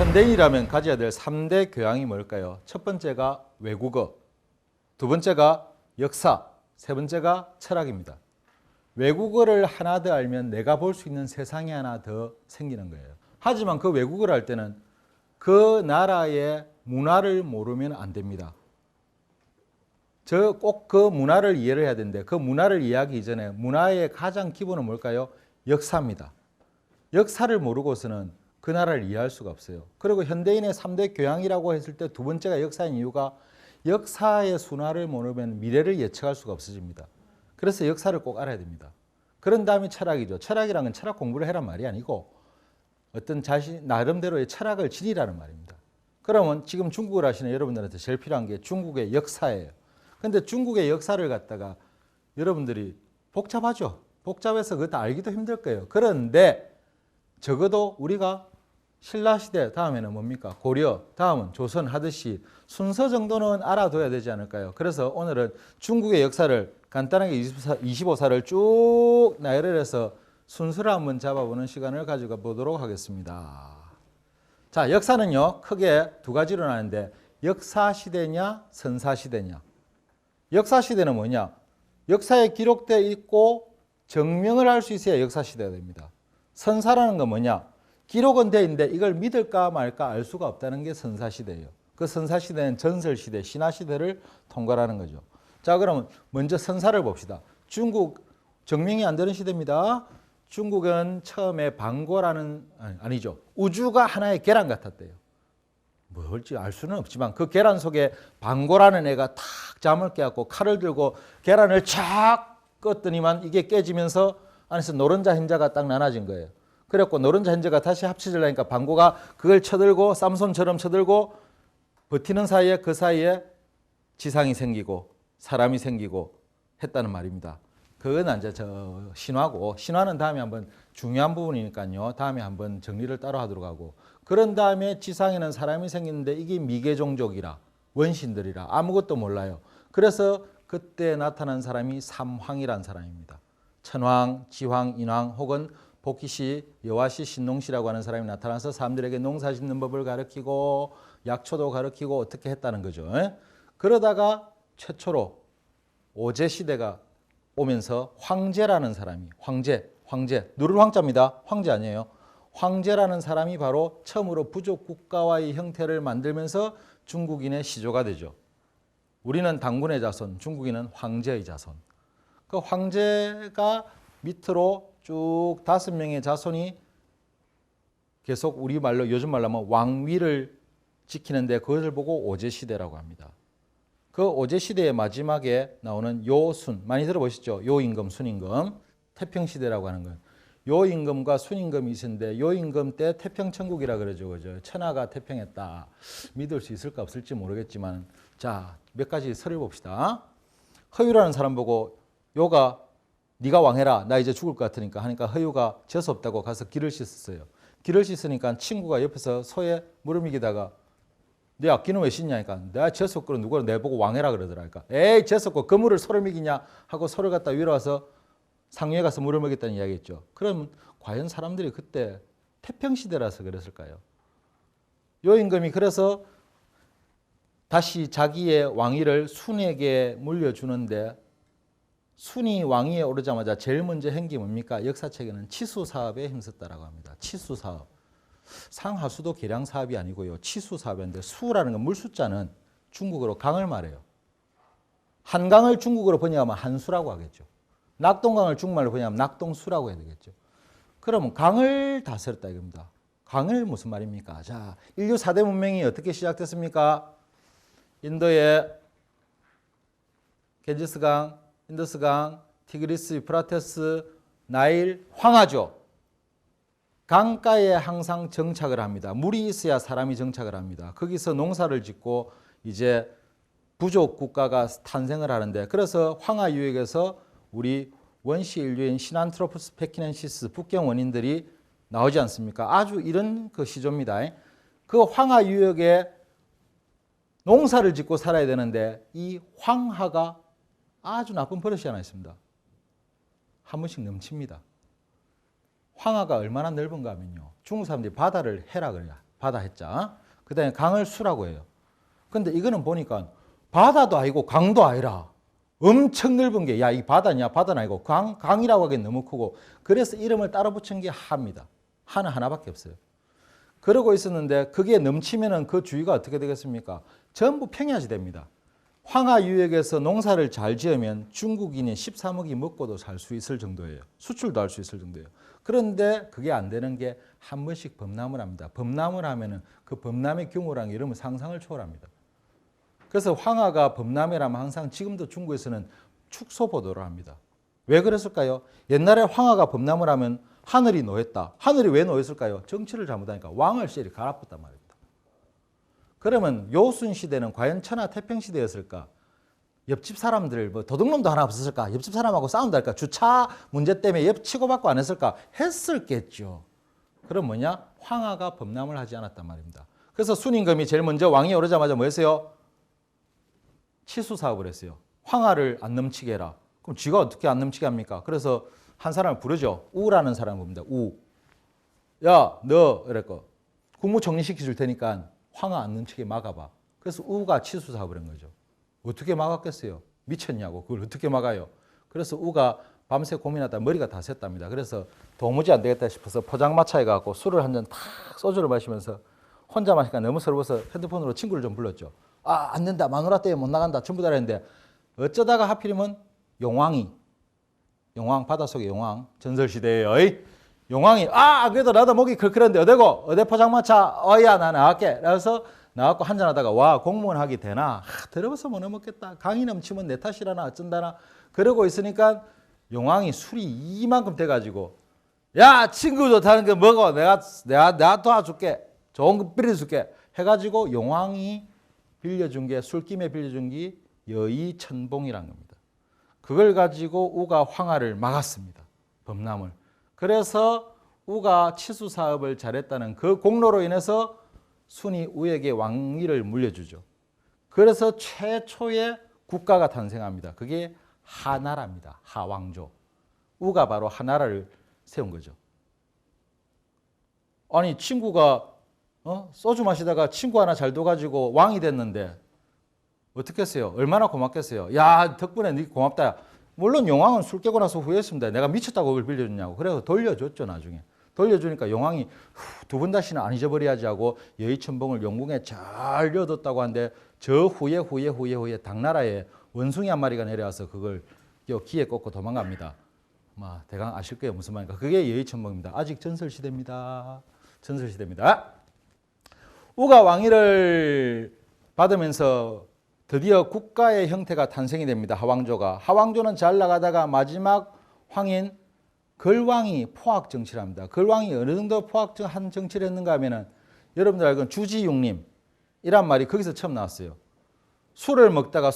현대인이라면 가져야 될 3대 교양이 뭘까요? 첫 번째가 외국어, 두 번째가 역사, 세 번째가 철학입니다. 외국어를 하나 더 알면 내가 볼 수 있는 세상이 하나 더 생기는 거예요. 하지만 그 외국어를 할 때는 그 나라의 문화를 모르면 안 됩니다. 꼭 그 문화를 이해를 해야 되는데 그 문화를 이해하기 이전에 문화의 가장 기본은 뭘까요? 역사입니다. 역사를 모르고서는 그 나라를 이해할 수가 없어요. 그리고 현대인의 3대 교양이라고 했을 때 두 번째가 역사인 이유가 역사의 순화를 모르면 미래를 예측할 수가 없어집니다. 그래서 역사를 꼭 알아야 됩니다. 그런 다음에 철학이죠. 철학이라는 건 철학 공부를 해란 말이 아니고 어떤 자신 나름대로의 철학을 지니라는 말입니다. 그러면 지금 중국을 하시는 여러분들한테 제일 필요한 게 중국의 역사예요. 근데 중국의 역사를 갖다가 여러분들이 복잡하죠. 복잡해서 그것도 알기도 힘들 거예요. 그런데 적어도 우리가 신라시대 다음에는 뭡니까? 고려, 다음은 조선 하듯이 순서 정도는 알아둬야 되지 않을까요? 그래서 오늘은 중국의 역사를 간단하게 25사를 쭉 나열을 해서 순서를 한번 잡아보는 시간을 가지고 보도록 하겠습니다. 자, 역사는요, 크게 두 가지로 나뉘는데 역사시대냐, 선사시대냐. 역사시대는 뭐냐? 역사에 기록되어 있고 증명을 할 수 있어야 역사시대가 됩니다. 선사라는 건 뭐냐? 기록은 되어 있는데 이걸 믿을까 말까 알 수가 없다는 게 선사시대예요. 그 선사시대는 전설시대, 신화시대를 통과하는 거죠. 자, 그러면 먼저 선사를 봅시다. 중국 증명이 안 되는 시대입니다. 중국은 처음에 방고라는, 아니죠. 우주가 하나의 계란 같았대요. 뭘지 알 수는 없지만 그 계란 속에 방고라는 애가 탁 잠을 깨갖고 칼을 들고 계란을 촥 껐더니만 이게 깨지면서 안에서 노른자 흰자가 딱 나눠진 거예요. 그래갖고 노른자 흰자가 다시 합쳐지려니까 방고가 그걸 쳐들고 쌈손처럼 쳐들고 버티는 사이에 그 사이에 지상이 생기고 사람이 생기고 했다는 말입니다. 그건 이제 신화고, 신화는 다음에 한번 중요한 부분이니까요. 다음에 한번 정리를 따로 하도록 하고, 그런 다음에 지상에는 사람이 생기는데 이게 미개종족이라, 원신들이라 아무것도 몰라요. 그래서 그때 나타난 사람이 삼황이란 사람입니다. 천황, 지황, 인황 혹은 복희시, 여화시, 신농시라고 하는 사람이 나타나서 사람들에게 농사 짓는 법을 가르치고 약초도 가르치고 어떻게 했다는 거죠. 그러다가 최초로 오제시대가 오면서 황제라는 사람이, 황제, 누를 황자입니다. 황제 아니에요. 황제라는 사람이 바로 처음으로 부족 국가와의 형태를 만들면서 중국인의 시조가 되죠. 우리는 당군의 자손, 중국인은 황제의 자손. 그 황제가 밑으로 쭉 5명의 자손이 계속 우리말로, 요즘 말로 하면 왕위를 지키는데 그것을 보고 오제시대라고 합니다. 그 오제시대의 마지막에 나오는 요순, 많이 들어보시죠? 요임금, 순임금, 태평시대라고 하는 건. 요임금과 순임금이 있었는데 요임금 때 태평천국이라 그러죠. 그죠? 천하가 태평했다. 믿을 수 있을까 없을지 모르겠지만, 자, 몇 가지 설을 봅시다. 허유라는 사람 보고 요가 네가 왕해라. 나 이제 죽을 것 같으니까 하니까 허유가 재수 없다고 가서 길을 씻었어요. 길을 씻으니까 친구가 옆에서 소에 물을 미기다가 내 악기는 왜 씻냐니까 내가 재수 없고 누구를 내보고 왕해라 그러더라니까. 에이 재수 없고 그 물을 소를 미기냐 하고 소를 갖다 위로 와서 상류에 가서 물을 먹였다는 이야기했죠. 그럼 과연 사람들이 그때 태평시대라서 그랬을까요? 요임금이 그래서 다시 자기의 왕위를 순에게 물려주는데 순이 왕위에 오르자마자 제일 먼저 한 게 뭡니까? 역사책에는 치수사업에 힘썼다라고 합니다. 치수사업. 상하수도 계량사업이 아니고요. 치수사업인데 수라는 건 물숫자는 중국어로 강을 말해요. 한강을 중국어로 번역하면 한수라고 하겠죠. 낙동강을 중국말로 번역하면 낙동수라고 해야 되겠죠. 그러면 강을 다스렸다 이겁니다. 강을 무슨 말입니까? 자, 인류 4대 문명이 어떻게 시작됐습니까? 인도의 겐지스강, 인더스강, 티그리스, 유프라테스, 나일, 황하죠. 강가에 항상 정착을 합니다. 물이 있어야 사람이 정착을 합니다. 거기서 농사를 짓고 이제 부족 국가가 탄생을 하는데, 그래서 황하 유역에서 우리 원시 인류인 시난트로푸스 페키넨시스 북경 원인들이 나오지 않습니까? 아주 이런 그 시조입니다. 그 황하 유역에 농사를 짓고 살아야 되는데 이 황하가 아주 나쁜 버릇이 하나 있습니다. 한 번씩 넘칩니다. 황하가 얼마나 넓은가 하면요. 중국 사람들이 바다를 해라 그래요. 바다 해자. 그 다음에 강을 수라고 해요. 근데 이거는 보니까 바다도 아니고 강도 아니라 엄청 넓은 게, 야, 이 바다냐? 바다는 아니고 강이라고 하기엔 너무 크고, 그래서 이름을 따로 붙인 게 하입니다. 하는 하나밖에 없어요. 그러고 있었는데 그게 넘치면은 그 주위가 어떻게 되겠습니까? 전부 평야지 됩니다. 황하 유역에서 농사를 잘 지으면 중국인이 13억이 먹고도 살 수 있을 정도예요. 수출도 할 수 있을 정도예요. 그런데 그게 안 되는 게 한 번씩 범람을 합니다. 범람을 하면은 그 범람의 규모랑 이러면 상상을 초월합니다. 그래서 황하가 범람이라면 항상 지금도 중국에서는 축소 보도를 합니다. 왜 그랬을까요? 옛날에 황하가 범람을 하면 하늘이 노했다. 하늘이 왜 노했을까요? 정치를 잘못하니까 왕을 쎄리 갈아엎었단 말입니다. 그러면 요순 시대는 과연 천하 태평 시대였을까? 옆집 사람들 뭐 도둑놈도 하나 없었을까? 옆집 사람하고 싸운다 할까? 주차 문제 때문에 옆 치고받고 안 했을까? 했을겠죠. 그럼 뭐냐? 황하가 범람을 하지 않았단 말입니다. 그래서 순임금이 제일 먼저 왕이 오르자마자 뭐 했어요? 치수 사업을 했어요. 황하를 안 넘치게 해라. 그럼 쥐가 어떻게 안 넘치게 합니까? 그래서 한 사람을 부르죠. 우라는 사람을 봅니다. 우. 야, 너 이랬고 국무총리 시켜줄 테니까 황하 안 넘치게 막아봐. 그래서 우가 치수 사업을 한 거죠. 어떻게 막았겠어요? 미쳤냐고. 그걸 어떻게 막아요? 그래서 우가 밤새 고민하다 머리가 다 샜답니다. 그래서 도무지 안 되겠다 싶어서 포장마차에 가고 술을 한 잔 탁 소주를 마시면서 혼자 마시니까 너무 서러워서 핸드폰으로 친구를 좀 불렀죠. 아, 안 된다. 마누라 때문에 못 나간다. 전부 다 했는데 어쩌다가 하필이면 용왕이, 용왕, 바닷속의 용왕, 전설시대의 용왕이, 아, 그래도 나도 목이 걸걸한데 어디고? 어디 포장마차? 어야, 나 나갈게. 그래서 나왔고 한잔하다가 와, 공무원 하기 되나? 더러워서 못 넘었겠다. 강이 넘치면 내 탓이라나 어쩐다나. 그러고 있으니까 용왕이 술이 이만큼 돼가지고, 야, 친구 좋다는 거 먹어. 내가 도와줄게. 좋은 거 빌려줄게. 해가지고 용왕이 빌려준 게, 술김에 빌려준 게 여의천봉이란 겁니다. 그걸 가지고 우가 황하를 막았습니다. 범람을. 그래서 우가 치수 사업을 잘했다는 그 공로로 인해서 순이 우에게 왕위를 물려주죠. 그래서 최초의 국가가 탄생합니다. 그게 하나라입니다. 하왕조. 우가 바로 하나라를 세운 거죠. 아니, 친구가 소주 마시다가 친구 하나 잘 둬가지고 왕이 됐는데 어떻게 했어요? 얼마나 고맙겠어요? 야, 덕분에 네 고맙다. 물론 용왕은 술 깨고 나서 후회했습니다. 내가 미쳤다고 그걸 빌려줬냐고. 그래서 돌려줬죠, 나중에. 돌려주니까 용왕이 두 번 다시는 안 잊어버려야지 하고 여의천봉을 영궁에 잘 넣어뒀다고 하는데 저 후에 당나라에 원숭이 한 마리가 내려와서 그걸 기에 꽂고 도망갑니다. 대강 아실 거예요. 무슨 말인가. 그게 여의천봉입니다. 아직 전설시대입니다. 전설시대입니다. 우가 왕위를 받으면서 드디어 국가의 형태가 탄생이 됩니다. 하왕조가. 하왕조는 잘 나가다가 마지막 황인 걸왕이 포악 정치를 합니다. 걸왕이 어느 정도 포악한 정치를 했는가 하면은 여러분들 알건 주지육림 이란 말이 거기서 처음 나왔어요. 술을 먹다가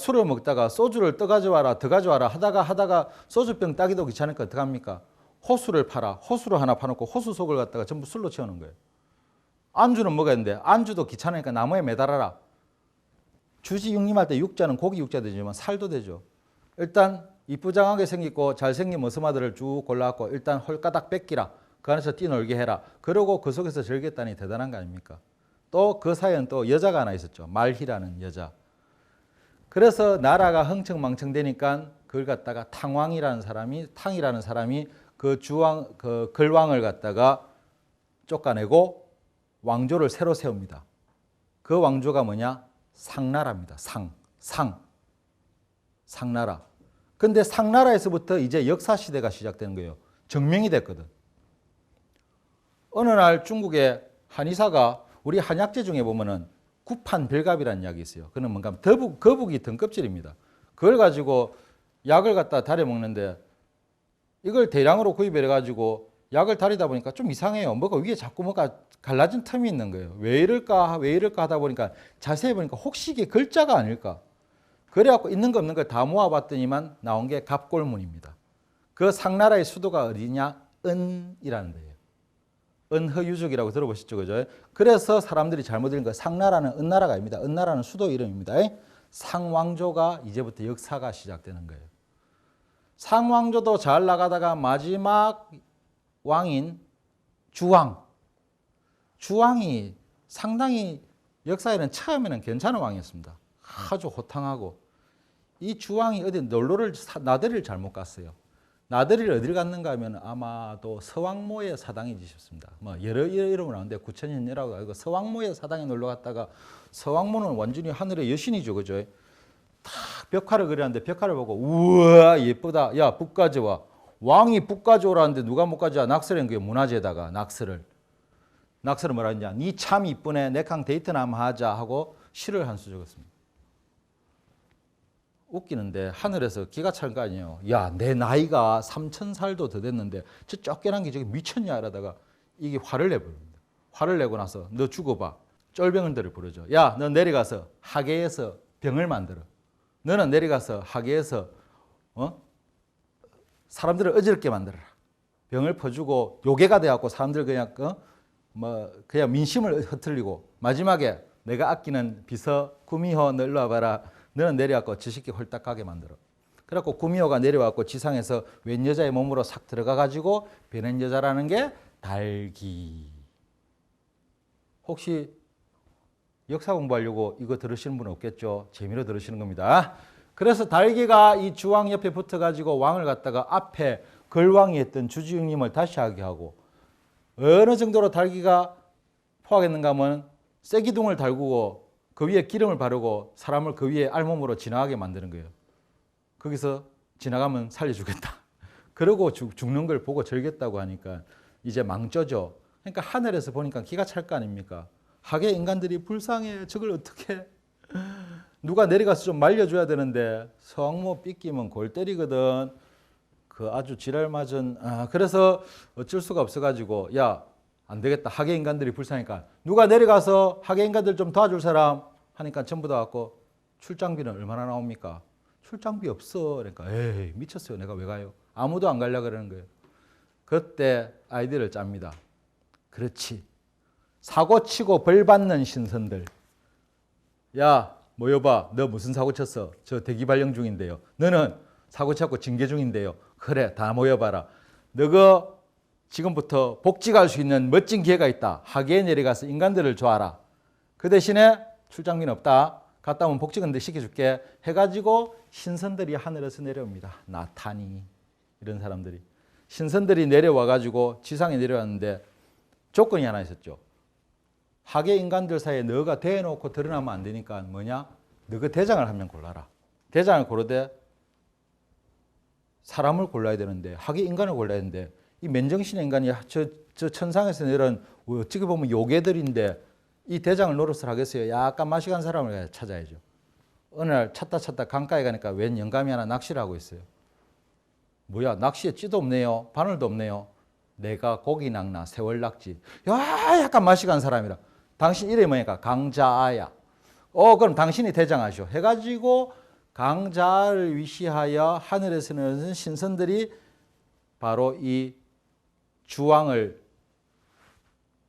소주를 떠 가져와라, 더 가져와라 하다가 소주병 따기도 귀찮으니까 어떡합니까? 호수를 팔아. 호수를 하나 파놓고 호수 속을 갖다가 전부 술로 채우는 거예요. 안주는 먹어야 되는데 안주도 귀찮으니까 나무에 매달아라. 주지육림할 때 육자는 고기 육자 되지만 살도 되죠. 일단 이쁘장하게 생기고 잘생긴 머스마들을 쭉 골라갖고 일단 홀가닥 뺏기라. 그 안에서 뛰놀게 해라. 그러고 그 속에서 즐겼다니 대단한 거 아닙니까? 또 그 사이엔 또 여자가 하나 있었죠. 말희라는 여자. 그래서 나라가 흥청망청 되니까 그걸 갖다가 탕이라는 사람이 그 걸왕을 갖다가 쫓아내고 왕조를 새로 세웁니다. 그 왕조가 뭐냐? 상나라입니다. 상나라. 근데 상나라에서부터 이제 역사시대가 시작되는 거예요. 정명이 됐거든. 어느 날 중국의 한의사가 우리 한약재 중에 보면은 구판별갑이라는 약이 있어요. 그는 뭔가 거북이 등껍질입니다. 그걸 가지고 약을 갖다 달여 먹는데 이걸 대량으로 구입해 가지고 약을 달이다 보니까 좀 이상해요. 뭐가 위에 자꾸 뭐가 갈라진 틈이 있는 거예요. 왜 이럴까 하다 보니까 자세히 보니까 혹시 이게 글자가 아닐까? 그래갖고 있는 거 없는 걸 다 모아봤더니만 나온 게 갑골문입니다. 그 상나라의 수도가 어디냐? 은이라는 데예요. 은허유족이라고 들어보셨죠, 그죠? 그래서 사람들이 잘못 읽은 거 상나라는 은나라가 아닙니다. 은나라는 수도 이름입니다. 상왕조가 이제부터 역사가 시작되는 거예요. 상왕조도 잘 나가다가 마지막 왕인 주왕이 상당히 역사에는 처음에는 괜찮은 왕이었습니다. 아주 호탕하고 이 주왕이 어디 나들이를 잘못 갔어요. 나들이를 어디를 갔는가 하면 아마도 서왕모의 사당에 지셨습니다. 뭐 여러 이름으로 나오는데 구천현녀라고 하고 서왕모의 사당에 놀러 갔다가 서왕모는 완전히 하늘의 여신이죠, 그죠? 탁 벽화를 그렸는데 벽화를 보고 우와 예쁘다. 야 북까지 와. 왕이 북까지 오라는데 누가 못 가져와? 낙서를 그 문화재에다가 낙서를 뭐라 했냐? 니 참 이쁘네. 내랑 데이트나 한번 하자 하고 시를 한 수 적었습니다. 웃기는데 하늘에서 기가 찬 거 아니에요. 야, 내 나이가 3000살도 더 됐는데 저 쫓겨난 게 저게 미쳤냐 이러다가 이게 화를 내버립니다. 화를 내고 나서 너 죽어봐. 쫄병들을 부르죠. 야, 너 내려가서 하계에서 병을 만들어. 너는 내려가서 하계에서 사람들을 어지럽게 만들어라. 병을 퍼주고 요괴가 돼갖고 사람들 그냥 그냥 민심을 흐트리고 마지막에 내가 아끼는 비서 구미호 너 일로 와봐라. 너는 내려갖고 지식기 홀딱 가게 만들어. 그래갖고 구미호가 내려와갖고 지상에서 웬 여자의 몸으로 싹 들어가가지고 변한 여자라는 게 달기. 혹시 역사 공부하려고 이거 들으시는 분 없겠죠? 재미로 들으시는 겁니다. 그래서 달기가 이 주왕 옆에 붙어가지고 왕을 갖다가 앞에 걸왕이 했던 주지웅님을 다시 하게 하고 어느 정도로 달기가 포하겠는가 하면 쐐기둥을 달구고 그 위에 기름을 바르고 사람을 그 위에 알몸으로 지나가게 만드는 거예요. 거기서 지나가면 살려주겠다. 그러고 죽는 걸 보고 절겠다고 하니까 이제 망조죠. 그러니까 하늘에서 보니까 기가 찰 거 아닙니까? 하계 인간들이 불쌍해. 저걸 어떻게 누가 내려가서 좀 말려줘야 되는데 성모 삐끼면 골 때리거든. 그 아주 지랄 맞은 그래서 어쩔 수가 없어가지고 야 안 되겠다. 하계 인간들이 불쌍하니까 누가 내려가서 하계 인간들 좀 도와줄 사람 하니까 전부 다 갖고 출장비는 얼마나 나옵니까? 출장비 없어. 그러니까 에이 미쳤어요. 내가 왜 가요? 아무도 안 가려고 그러는 거예요. 그때 아이디어를 짭니다. 그렇지. 사고 치고 벌 받는 신선들. 야 모여봐. 너 무슨 사고 쳤어? 저 대기 발령 중인데요. 너는 사고 쳤고 징계 중인데요. 그래 다 모여봐라. 너가 지금부터 복직할 수 있는 멋진 기회가 있다. 하계에 내려가서 인간들을 좋아하라. 그 대신에 출장비는 없다. 갔다 오면 복직은 시켜줄게. 해가지고 신선들이 하늘에서 내려옵니다. 나타니 이런 사람들이. 신선들이 내려와가지고 지상에 내려왔는데 조건이 하나 있었죠. 하계 인간들 사이에 너가 대놓고 드러나면 안 되니까 뭐냐? 너가 대장을 한 명 골라라. 대장을 고르되 사람을 골라야 되는데 하계 인간을 골라야 되는데 이 맨정신의 인간이 저 천상에서 내려온 어떻게 보면 요괴들인데 이 대장을 노릇을 하겠어요. 약간 맛이 간 사람을 찾아야죠. 어느 날 찾다 강가에 가니까 웬 영감이 하나 낚시를 하고 있어요. 뭐야 낚시에 찌도 없네요. 바늘도 없네요. 내가 고기 낚나 세월 낚지. 야 약간 맛이 간 사람이라. 당신 이름이 뭐니까 강자아야. 그럼 당신이 대장하시오. 해가지고 강자를 위시하여 하늘에서는 신선들이 바로 이 주왕을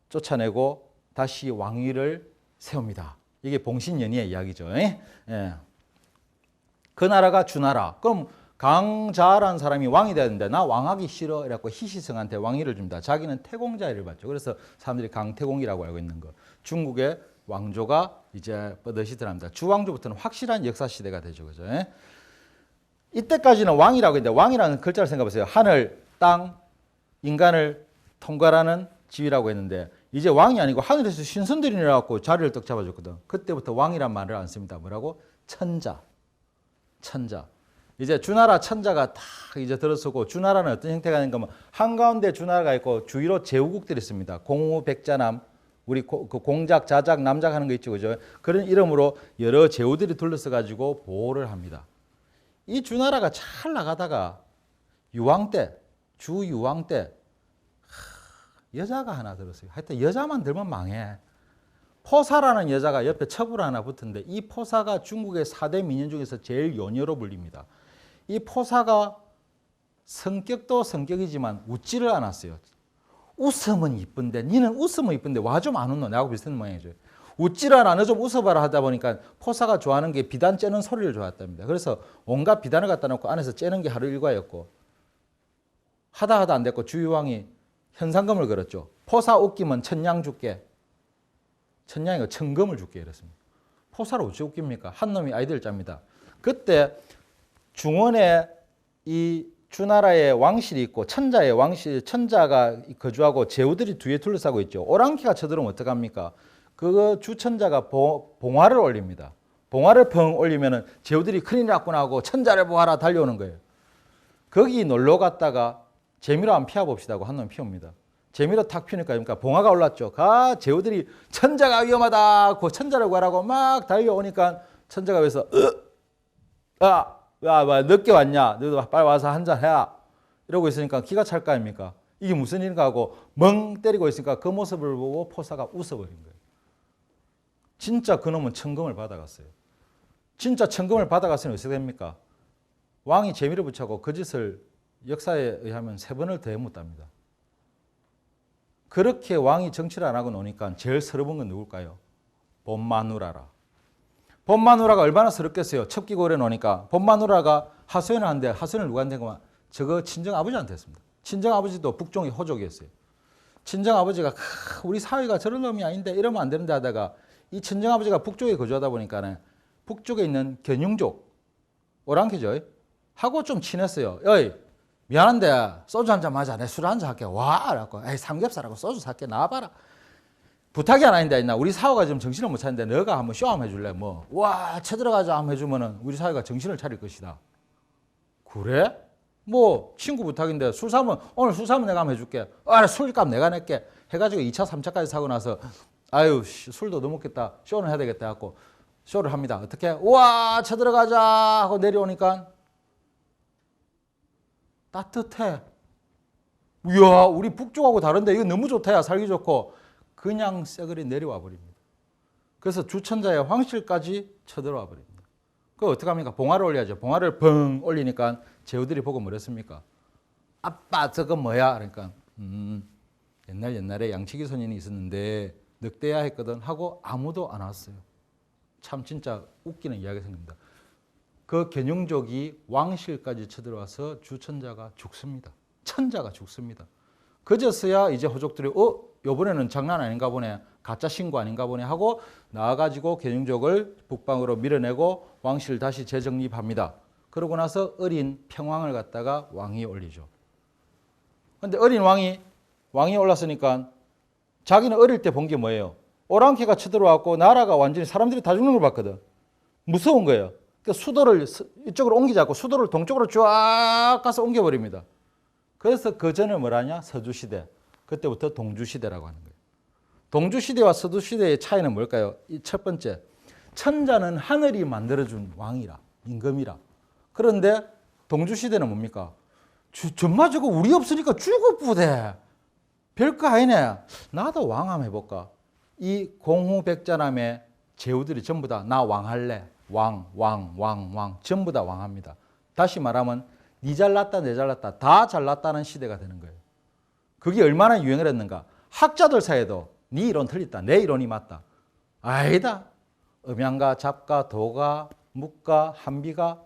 쫓아내고 다시 왕위를 세웁니다. 이게 봉신연희의 이야기죠. 예. 그 나라가 주나라. 그럼 강자라는 사람이 왕이 되는데 나 왕하기 싫어. 이래갖고 희시성한테 왕위를 줍니다. 자기는 태공자를 받죠. 그래서 사람들이 강태공이라고 알고 있는 거. 중국의 왕조가 이제 뻗어시 들어갑니다. 주왕조부터는 확실한 역사 시대가 되죠. 그죠? 예? 이때까지는 왕이라고 했는데 왕이라는 글자를 생각해보세요. 하늘, 땅, 인간을 통괄하는 지위라고 했는데 이제 왕이 아니고 하늘에서 신선들이 내려갖고 자리를 떡 잡아줬거든. 그때부터 왕이란 말을 안 씁니다. 뭐라고? 천자. 이제 주나라 천자가 다 이제 들어서고 주나라는 어떤 형태가 되는가 하면 한가운데 주나라가 있고 주위로 제후국들이 있습니다. 공우, 백자남, 우리 그 공작, 자작, 남작 하는 거 있죠. 그죠? 그런 이름으로 여러 제후들이 둘러서 가지고 보호를 합니다. 이 주나라가 잘 나가다가 유왕 때, 주유왕 때 여자가 하나 들었어요. 하여튼 여자만 들면 망해. 포사라는 여자가 옆에 첩으로 하나 붙은데 이 포사가 중국의 4대 미녀 중에서 제일 요녀로 불립니다. 이 포사가 성격도 성격이지만 웃지를 않았어요. 웃으면 이쁜데 니는 웃으면 이쁜데 와 좀 안 웃노. 나하고 비슷한 모양이죠. 웃지를 않아. 너 좀 웃어봐라 하다 보니까 포사가 좋아하는 게 비단 째는 소리를 좋아했답니다. 그래서 온갖 비단을 갖다 놓고 안에서 째는 게 하루 일과였고 하다 안 됐고 주유왕이 현상금을 걸었죠. 포사 웃기면 천냥 줄게. 천냥이가 천금을 줄게 이랬습니다. 포사를 어찌 웃깁니까? 한 놈이 아이디어를 짭니다. 그때 중원에 이 주나라의 왕실이 있고 천자의 왕실, 천자가 거주하고 제후들이 뒤에 둘러싸고 있죠. 오랑캐가 쳐들어오면 어떡합니까? 그 주천자가 봉화를 올립니다. 봉화를 펑 올리면은 제후들이 큰일 났구나 하고 천자를 보아라 달려오는 거예요. 거기 놀러 갔다가 재미로 한번 피워봅시다 하고 한 놈 피웁니다. 재미로 탁 피우니까 그러니까 봉화가 올랐죠. 제후들이 천자가 위험하다 하고 천자를 구하라고 막 달려오니까 천자가 그래서 야, 늦게 왔냐? 너도 빨리 와서 한잔 해야. 이러고 있으니까 기가 찰 거 아닙니까? 이게 무슨 일인가 하고 멍 때리고 있으니까 그 모습을 보고 포사가 웃어버린 거예요. 진짜 그놈은 천금을 받아갔어요. 진짜 천금을 받아갔으니 어떻게 됩니까? 왕이 재미를 붙여고 그 짓을 역사에 의하면 3번을 더 해묻답니다. 그렇게 왕이 정치를 안 하고 노니까 제일 서러운 건 누굴까요? 봄마누라라. 봄마누라가 얼마나 서럽겠어요. 첩기고 오래 노니까. 봄마누라가 하소연을 하는데 하소연을 누구한테 했구만? 저거 친정아버지한테 했습니다. 친정아버지도 북종의 호족이었어요. 친정아버지가 우리 사위가 저런 놈이 아닌데 이러면 안 되는데 하다가 이 친정아버지가 북쪽에 거주하다 보니까 북쪽에 있는 견융족, 오랑캐죠. 하고 좀 친했어요. 어이, 미안한데 소주 한잔 마자. 내 술 한잔 할게. 와! 라고. 에이, 삼겹살하고 소주 살게. 나와봐라. 부탁이 하나 있는데 있나? 우리 사위가 지금 정신을 못 차리는데 너가 한번 쇼 한번 해줄래? 뭐, 와, 쳐들어가자 한번 해주면은 우리 사위가 정신을 차릴 것이다. 그래? 뭐 친구 부탁인데 술 사면 오늘 술 사면 내가 한번 해줄게. 술값 내가 낼게. 해가지고 2차, 3차까지 사고 나서 아유 술도 못 먹겠다. 쇼는 해야 되겠다 하고 쇼를 합니다. 어떻게? 우와 쳐들어가자 하고 내려오니까 따뜻해. 이야 우리 북쪽하고 다른데 이거 너무 좋다 야 살기 좋고 그냥 쎄그리 내려와 버립니다. 그래서 주천자의 황실까지 쳐들어와 버립니다. 그거 어떡합니까? 봉화를 올려야죠. 봉화를 벙 올리니까 제후들이 보고 뭐랬습니까? 아빠 저거 뭐야? 그러니까 옛날에 양치기 소년이 있었는데 늑대야 했거든 하고 아무도 안 왔어요. 참 진짜 웃기는 이야기가 생깁니다. 그 견융족이 왕실까지 쳐들어와서 주천자가 죽습니다. 천자가 죽습니다. 그제서야 이제 호족들이 요번에는 장난 아닌가 보네. 가짜 신고 아닌가 보네 하고 나와가지고 견융족을 북방으로 밀어내고 왕실을 다시 재정립합니다. 그러고 나서 어린 평왕을 갖다가 왕이 올리죠. 그런데 어린 왕이 올랐으니까 자기는 어릴 때 본 게 뭐예요? 오랑캐가 쳐들어왔고 나라가 완전히 사람들이 다 죽는 걸 봤거든. 무서운 거예요. 그러니까 수도를 이쪽으로 옮기지 않고 수도를 동쪽으로 쫙 가서 옮겨버립니다. 그래서 그 전에 뭐라냐? 서주시대. 그때부터 동주시대라고 하는 거예요. 동주시대와 서주시대의 차이는 뭘까요? 이 첫 번째, 천자는 하늘이 만들어준 왕이라, 임금이라. 그런데 동주시대는 뭡니까? 정말 저거 우리 없으니까 죽어부대. 별거 아니네. 나도 왕 한번 해볼까? 이 공후백자남의 제후들이 전부 다 나 왕할래. 왕. 전부 다 왕합니다. 다시 말하면 니 잘났다 내 잘났다 다 잘났다는 시대가 되는 거예요. 그게 얼마나 유행을 했는가. 학자들 사이에도 네 이론 틀렸다. 내 이론이 맞다. 아니다. 음양가, 잡가, 도가, 묵가, 한비가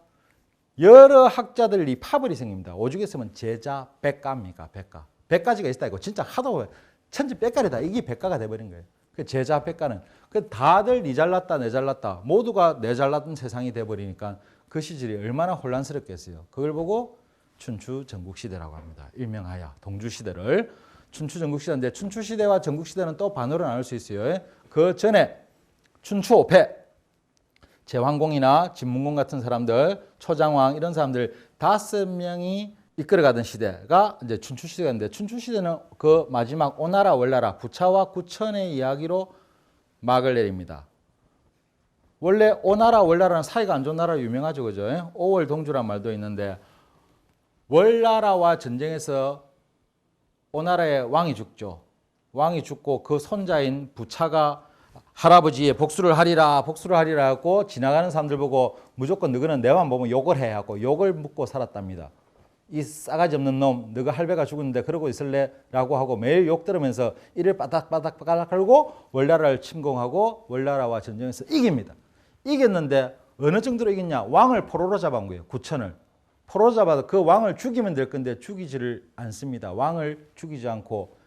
여러 학자들이 파벌이 생깁니다. 오죽 했으면 제자 백가입니까? 백가. 백가지가 있다 이거 진짜 하도 천지 백가리다. 이게 백가가 돼버린 거예요. 그 제자 백가는 다들 니 잘났다 내 잘났다 모두가 내 잘났던 세상이 돼버리니까 그 시절이 얼마나 혼란스럽겠어요. 그걸 보고 춘추 전국시대라고 합니다. 일명하여 동주시대를 춘추 전국시대인데 춘추시대와 전국시대는 또 반으로 나눌 수 있어요. 그 전에 춘추 5패 제황공이나 진문공 같은 사람들 초장왕 이런 사람들 5명이 이끌어가던 시대가 이제 춘추시대인데 춘추시대는 그 마지막 오나라 월나라 부차와 구천의 이야기로 막을 내립니다. 원래 오나라 월나라는 사이가 안 좋은 나라 유명하죠. 그죠? 오월동주란 말도 있는데 월나라와 전쟁에서 오나라의 왕이 죽죠. 왕이 죽고 그 손자인 부차가 할아버지의 복수를 하리라 하고 지나가는 사람들 보고 무조건 너희는 내만 보면 욕을 해 하고 욕을 묻고 살았답니다. 이 싸가지 없는 놈 너가 할배가 죽었는데 그러고 있을래? 라고 하고 매일 욕 들으면서 이를 바닥바닥 깔고 월나라를 침공하고 월나라와 전쟁에서 이깁니다. 이겼는데 어느 정도로 이겼냐? 왕을 포로로 잡아온 거예요. 구천을. 포로로 잡아서 그 왕을 죽이면 될 건데 죽이지를 않습니다. 왕을 죽이지 않고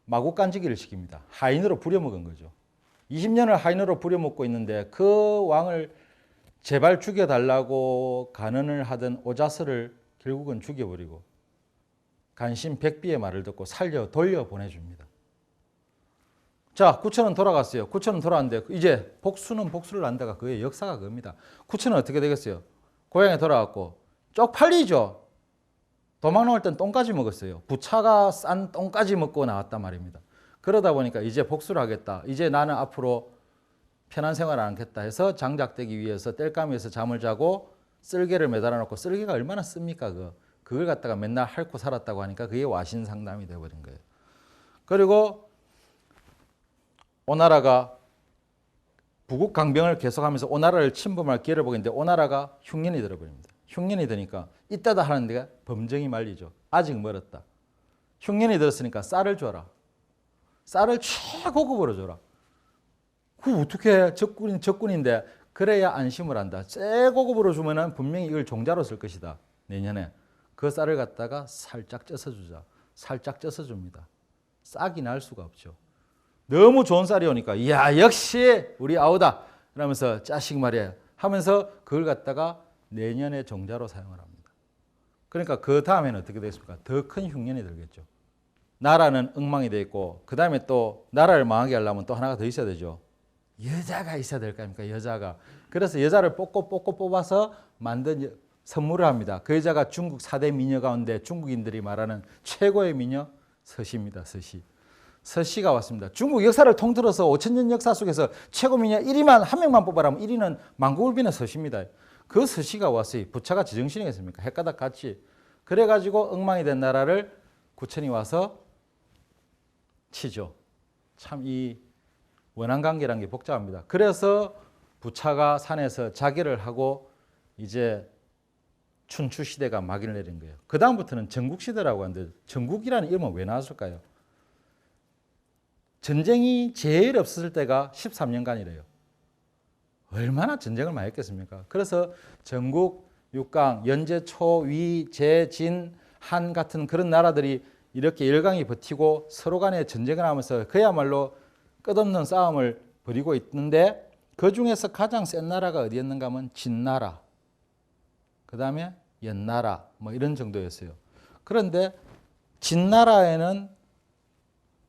마구간지기를 시킵니다. 하인으로 부려먹은 거죠. 20년을 하인으로 부려먹고 있는데 그 왕을 제발 죽여달라고 간언을 하던 오자스를 결국은 죽여버리고 간신 백비의 말을 듣고 살려 돌려 보내줍니다. 자, 구천은 돌아갔어요. 구천은 돌아왔는데 이제 복수는 복수를 한다가 그의 역사가 그겁니다. 구천은 어떻게 되겠어요? 고향에 돌아왔고 쪽팔리죠. 도망 나올 땐 똥까지 먹었어요. 부차가 싼 똥까지 먹고 나왔단 말입니다. 그러다 보니까 이제 복수를 하겠다. 이제 나는 앞으로 편한 생활을 안 하겠다 해서 장작되기 위해서 땔감에서 잠을 자고 쓸개를 매달아 놓고 쓸개가 얼마나 씁니까? 그걸 갖다가 맨날 핥고 살았다고 하니까 그게 와신상담이 되어버린 거예요. 그리고 오나라가 부국 강병을 계속하면서 오나라를 침범할 기회를 보고 있는데 오나라가 흉년이 들어버립니다. 흉년이 드니까 이따다 하는 데가 범정이 말리죠. 아직 멀었다. 흉년이 들었으니까 쌀을 줘라. 쌀을 최고급으로 줘라. 그 어떻게 적군인데 그래야 안심을 한다. 최고급으로 주면은 분명히 이걸 종자로 쓸 것이다. 내년에 그 쌀을 갖다가 살짝 쪄서 주자. 살짝 쪄서 줍니다. 싹이 날 수가 없죠. 너무 좋은 쌀이 오니까 이야 역시 우리 아우다 그러면서 짜식 말이에요 하면서 그걸 갖다가 내년에 종자로 사용을 합니다. 그러니까 그 다음에는 어떻게 되겠습니까? 더 큰 흉년이 들겠죠. 나라는 엉망이 돼 있고 그 다음에 또 나라를 망하게 하려면 또 하나가 더 있어야 되죠. 여자가 있어야 될 거 아닙니까? 여자가. 그래서 여자를 뽑아서 만든 선물을 합니다. 그 여자가 중국 4대 미녀 가운데 중국인들이 말하는 최고의 미녀 서시입니다. 서시. 서시가 왔습니다. 중국 역사를 통틀어서 5,000년 역사 속에서 최고 미녀 1위만 한 명만 뽑아라면 1위는 만국을 비는 서시입니다. 그 서시가 왔어요. 부차가 제정신이겠습니까? 헷가닥 같이. 그래가지고 엉망이 된 나라를 구천이 와서 치죠. 참 이 원한관계라는 게 복잡합니다. 그래서 부차가 산에서 자결을 하고 이제 춘추 시대가 막이를 내린 거예요. 그 다음부터는 전국시대라고 하는데 전국이라는 이름은 왜 나왔을까요? 전쟁이 제일 없었을 때가 13년간이래요. 얼마나 전쟁을 많이 했겠습니까? 그래서 전국, 육강, 연제, 초, 위, 제, 진, 한 같은 그런 나라들이 이렇게 열강이 버티고 서로 간에 전쟁을 하면서 그야말로 끝없는 싸움을 벌이고 있는데 그 중에서 가장 센 나라가 어디였는가 하면 진나라, 그 다음에 연나라 뭐 이런 정도였어요. 그런데 진나라에는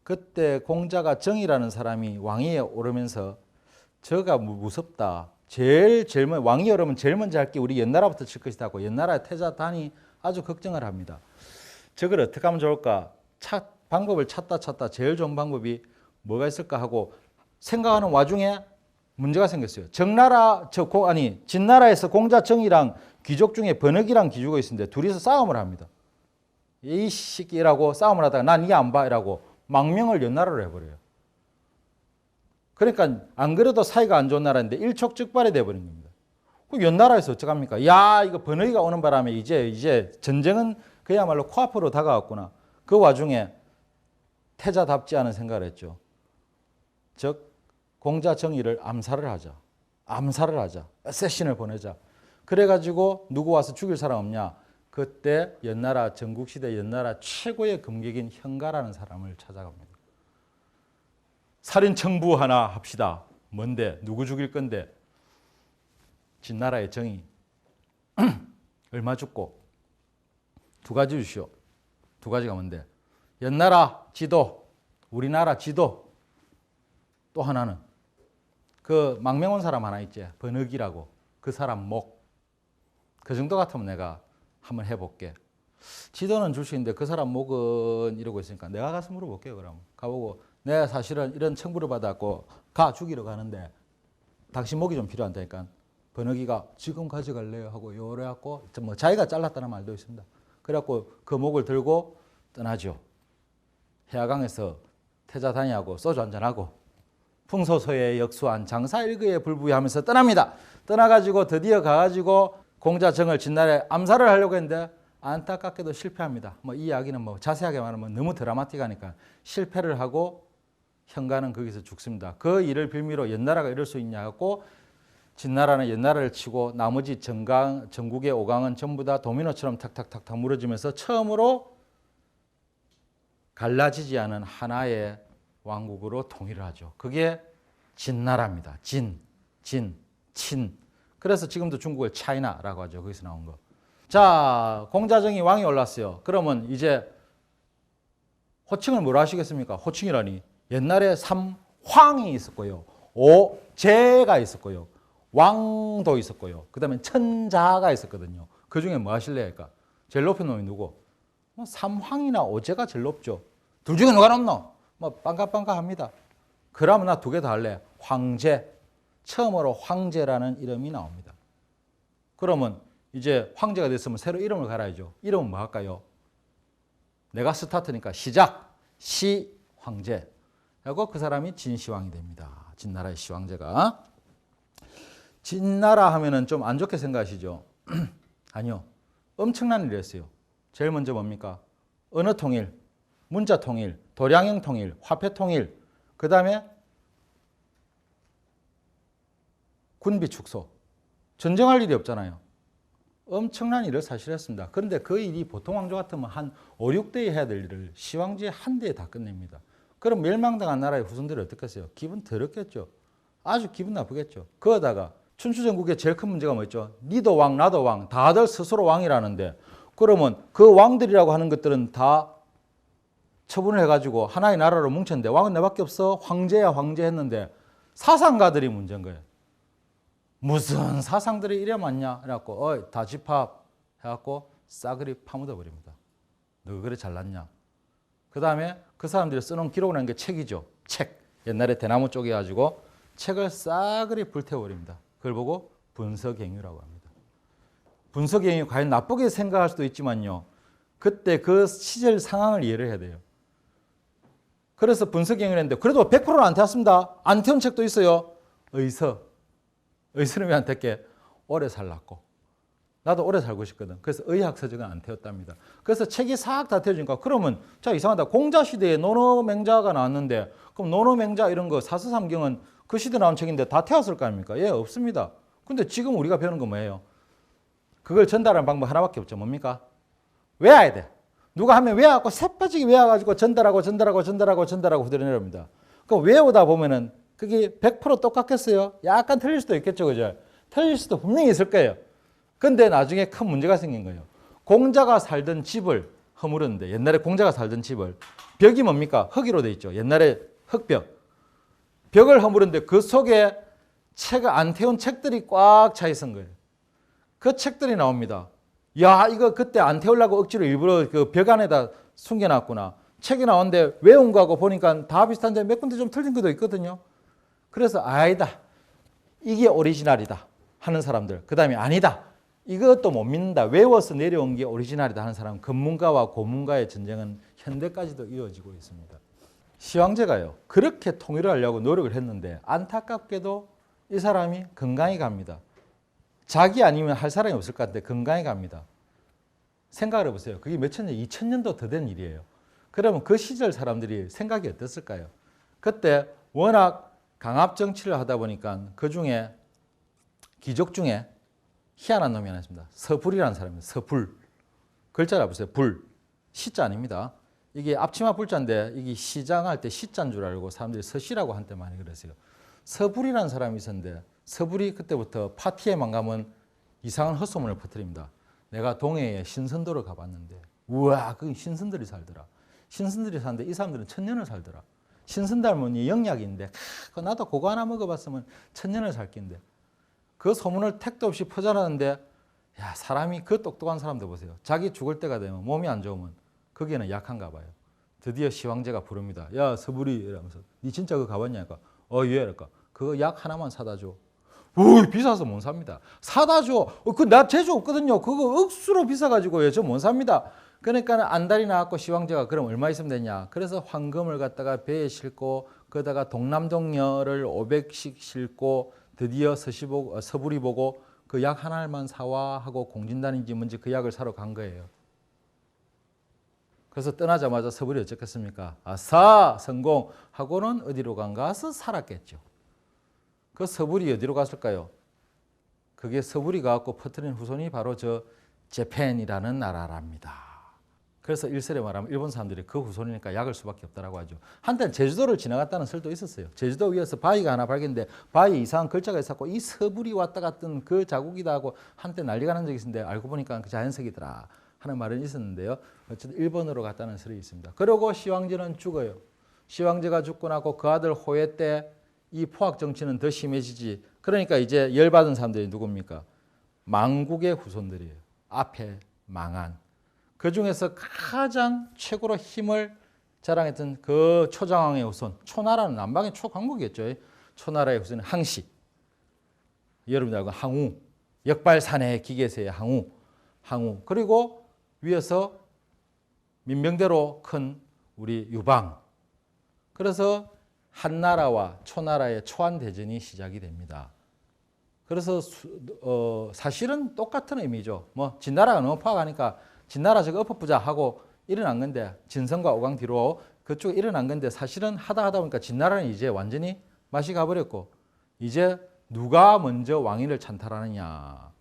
그때 공자가 정이라는 사람이 왕위에 오르면서 저가 무섭다. 제일 먼저 왕이 오르면 제일 먼저 할 게 우리 연나라부터 칠 것이다 하고 연나라의 태자단이 아주 걱정을 합니다. 저걸 어떻게 하면 좋을까? 방법을 찾다 제일 좋은 방법이 뭐가 있을까 하고 생각하는 와중에 문제가 생겼어요. 진나라에서 공자 정이랑 귀족 중에 번역이랑 귀족이 있는데 둘이서 싸움을 합니다. 이 시끼라고 싸움을 하다가 난 이게 안 봐 이라고 망명을 연나라로 해버려요. 그러니까 안 그래도 사이가 안 좋은 나라인데 일촉즉발이 돼버린 겁니다. 그 연나라에서 어떡합니까? 야 이거 번역이가 오는 바람에 이제 전쟁은 그야말로 코앞으로 다가왔구나. 그 와중에 태자답지 않은 생각을 했죠. 즉 공자 정의를 암살을 하자. 어쌔신을 보내자. 그래가지고 누구 와서 죽일 사람 없냐. 그때 연나라 전국시대 연나라 최고의 금객인 현가라는 사람을 찾아갑니다. 살인 청부 하나 합시다. 뭔데? 누구 죽일 건데? 진나라의 정의. 얼마 죽고? 2가지 주시오. 2가지가 뭔데? 연나라 지도, 우리나라 지도. 또 하나는 그 망명 온 사람 하나 있지. 번역이라고. 그 사람 목. 그 정도 같으면 내가 한번 해볼게. 지도는 줄 수 있는데 그 사람 목은 이러고 있으니까 내가 가서 물어볼게요. 그럼 가보고 내가 사실은 이런 청부를 받았고 죽이러 가는데 당신 목이 좀 필요한다니까. 번역이가 지금 가져갈래요 하고 요래갖고 뭐 자기가 잘랐다는 말도 있습니다. 그래갖고 그 목을 들고 떠나죠. 해화강에서 태자단이하고 소주 한잔하고 풍소소에 역수한 장사일거에 불부하면서 떠납니다. 떠나가지고 드디어 가가지고 공자정을 진나라에 암살을 하려고 했는데 안타깝게도 실패합니다. 뭐 이 이야기는 뭐 자세하게 말하면 너무 드라마틱하니까 실패를 하고 현가는 거기서 죽습니다. 그 일을 빌미로 연나라가 이럴 수 있냐 하고 진나라는 연나라를 치고 나머지 전국의 5강은 전부 다 도미노처럼 탁탁탁탁 무너지면서 처음으로 갈라지지 않은 하나의 왕국으로 통일을 하죠. 그게 진나라입니다. 친. 그래서 지금도 중국을 차이나라고 하죠. 거기서 나온 거. 자, 공자정이 왕이 올랐어요. 그러면 이제 호칭을 뭐로 하시겠습니까? 호칭이라니. 옛날에 삼황이 있었고요. 오제가 있었고요. 왕도 있었고요. 그 다음에 천자가 있었거든요. 그 중에 뭐 하실래요? 할까? 제일 높은 놈이 누구? 뭐 삼황이나 오제가 제일 높죠. 둘 중에 누가 높노? 뭐 빵가빵가합니다. 그러면 나 두 개 더 할래. 황제. 처음으로 황제라는 이름이 나옵니다. 그러면 이제 황제가 됐으면 새로 이름을 갈아야죠. 이름은 뭐 할까요? 내가 스타트니까 시작. 시황제. 하고 그 사람이 진시황이 됩니다. 진나라의 시황제가. 진나라 하면은 좀 안 좋게 생각하시죠? 아니요. 엄청난 일을 했어요. 제일 먼저 뭡니까? 언어 통일, 문자 통일, 도량형 통일, 화폐 통일, 그 다음에 군비 축소. 전쟁할 일이 없잖아요. 엄청난 일을 사실 했습니다. 그런데 그 일이 보통 왕조 같으면 한 5, 6대에 해야 될 일을 시황제 한 대에 다 끝냅니다. 그럼 멸망당한 나라의 후손들이 어떻겠어요? 기분 더럽겠죠. 아주 기분 나쁘겠죠. 그러다가 춘추전국의 제일 큰 문제가 뭐였죠? 니도 왕, 나도 왕, 다들 스스로 왕이라는데 그러면 그 왕들이라고 하는 것들은 다 처분을 해가지고 하나의 나라로 뭉쳤는데 왕은 나밖에 없어. 황제야 황제 했는데 사상가들이 문제인 거예요. 무슨 사상들이 이래 많냐? 그래갖고 다 집합 해갖고 싸그리 파묻어 버립니다. 너 그래 잘났냐? 그 다음에 그 사람들이 써놓은 기록이라는 게 책이죠. 책. 옛날에 대나무 쪼개가지고 책을 싸그리 불태워버립니다. 그걸 보고 분석행위라고 합니다. 분석행위 과연 나쁘게 생각할 수도 있지만요. 그때 그 시절 상황을 이해를 해야 돼요. 그래서 분석행위를 했는데 그래도 100%는 안 태웠습니다. 안 태운 책도 있어요. 의서는 왜 안 태웠게? 오래 살랐고. 나도 오래 살고 싶거든. 그래서 의학서적은 안 태웠답니다. 그래서 책이 싹 다 태워지니까 그러면 자 이상하다. 공자시대에 노노맹자가 나왔는데 그럼 노노맹자 이런 거 사서삼경은 그 시대 나온 책인데 다 태웠을 거 아닙니까? 예, 없습니다. 근데 지금 우리가 배우는 건 뭐예요? 그걸 전달하는 방법 하나밖에 없죠. 뭡니까? 외워야 돼. 누가 하면 외워갖고 새빠지게 외워가지고 전달하고 후들어내려옵니다. 그럼 외우다 보면은 그게 100% 똑같겠어요? 약간 틀릴 수도 있겠죠. 그죠? 틀릴 수도 분명히 있을 거예요. 근데 나중에 큰 문제가 생긴 거예요. 공자가 살던 집을 허물었는데 옛날에 공자가 살던 집을 벽이 뭡니까? 흙으로 돼 있죠. 옛날에 흙벽. 벽을 허물었는데 그 속에 책을 안 태운 책들이 꽉 차 있은 거예요. 그 책들이 나옵니다. 야, 이거 그때 안 태우려고 억지로 일부러 그 벽 안에다 숨겨놨구나. 책이 나오는데 외운 거하고 보니까 다 비슷한데 몇 군데 좀 틀린 것도 있거든요. 그래서 아니다. 이게 오리지널이다 하는 사람들. 그 다음에 아니다. 이것도 못 믿는다. 외워서 내려온 게 오리지널이다 하는 사람. 전문가와 고문가의 전쟁은 현대까지도 이어지고 있습니다. 시황제가요. 그렇게 통일을 하려고 노력을 했는데 안타깝게도 이 사람이 건강히 갑니다. 자기 아니면 할 사람이 없을 것 같은데 건강히 갑니다. 생각을 해보세요. 그게 몇천 년, 2000년도 더 된 일이에요. 그러면 그 시절 사람들이 생각이 어땠을까요? 그때 워낙 강압 정치를 하다 보니까 그 중에 귀족 중에 희한한 놈이 하나 있습니다. 서불이라는 사람입니다. 서불. 글자를 보세요. 불. 시자 아닙니다. 이게 앞치마 불자인데 이게 시장할 때 시자인 줄 알고 사람들이 서시라고 한때 많이 그랬어요. 서불이라는 사람이 있었는데 서불이 그때부터 파티에만 가면 이상한 헛소문을 퍼뜨립니다. 내가 동해에 신선도를 가봤는데 우와 그 신선들이 살더라. 신선들이 사는데 이 사람들은 1000년을 살더라. 신선 닮은이 영약인데 나도 그거 하나 먹어봤으면 1000년을 살 낀데 그 소문을 택도 없이 퍼져나는데 야 사람이 그 똑똑한 사람들 보세요. 자기 죽을 때가 되면 몸이 안 좋으면 거기에는 약한가 봐요. 드디어 시황제가 부릅니다. 야 서불이 이러면서 니 진짜 그거 가봤냐니까 예 이럴까 그거 약 하나만 사다 줘. 비싸서 못 삽니다. 사다 줘. 나 재주 없거든요. 그거 억수로 비싸가지고 저 못 삽니다. 그러니까 안달이 나왔고 시황제가 그럼 얼마 있으면 되냐. 그래서 황금을 갖다가 배에 싣고 그러다가 동남동녀를 500씩 싣고 드디어 서불이 보고 그 약 하나만 사와 하고 공진단인지 뭔지 그 약을 사러 간 거예요. 그래서 떠나자마자 서불이 어쩌겠습니까? 아싸 성공하고는 어디로 가서 살았겠죠. 그 서불이 어디로 갔을까요? 그게 서불이 가고 퍼뜨린 후손이 바로 저 재팬이라는 나라랍니다. 그래서 일설에 말하면 일본 사람들이 그 후손이니까 약을 수밖에 없다라고 하죠. 한때는 제주도를 지나갔다는 설도 있었어요. 제주도 위에서 바위가 하나 발견됐는데 바위에 이상한 글자가 있었고 이 서불이 왔다 갔던 그 자국이다 하고 한때 난리가 난 적이 있었는데 알고 보니까 그 자연석이더라 하는 말은 있었는데요. 어쨌든 일본으로 갔다는 설이 있습니다. 그리고 시황제는 죽어요. 시황제가 죽고 나고 그 아들 호예 때 이 포악 정치는 더 심해지지. 그러니까 이제 열받은 사람들이 누굽니까? 망국의 후손들이에요. 앞에 망한. 그 중에서 가장 최고로 힘을 자랑했던 그 초장왕의 후손, 초나라는 남방의 초강국이었죠. 초나라의 후손은 항시, 여러분들 알고 항우, 역발산의 기계세의 항우, 그리고 위에서 민병대로 큰 우리 유방. 그래서 한나라와 초나라의 초안대전이 시작이 됩니다. 그래서 사실은 똑같은 의미죠. 뭐 진나라가 너무 파악하니까 진나라 저거 엎어보자 하고 일어난 건데 진성과 오강 뒤로 그쪽에 일어난 건데 사실은 하다 보니까 진나라는 이제 완전히 맛이 가버렸고 이제 누가 먼저 왕위를 찬탈하느냐,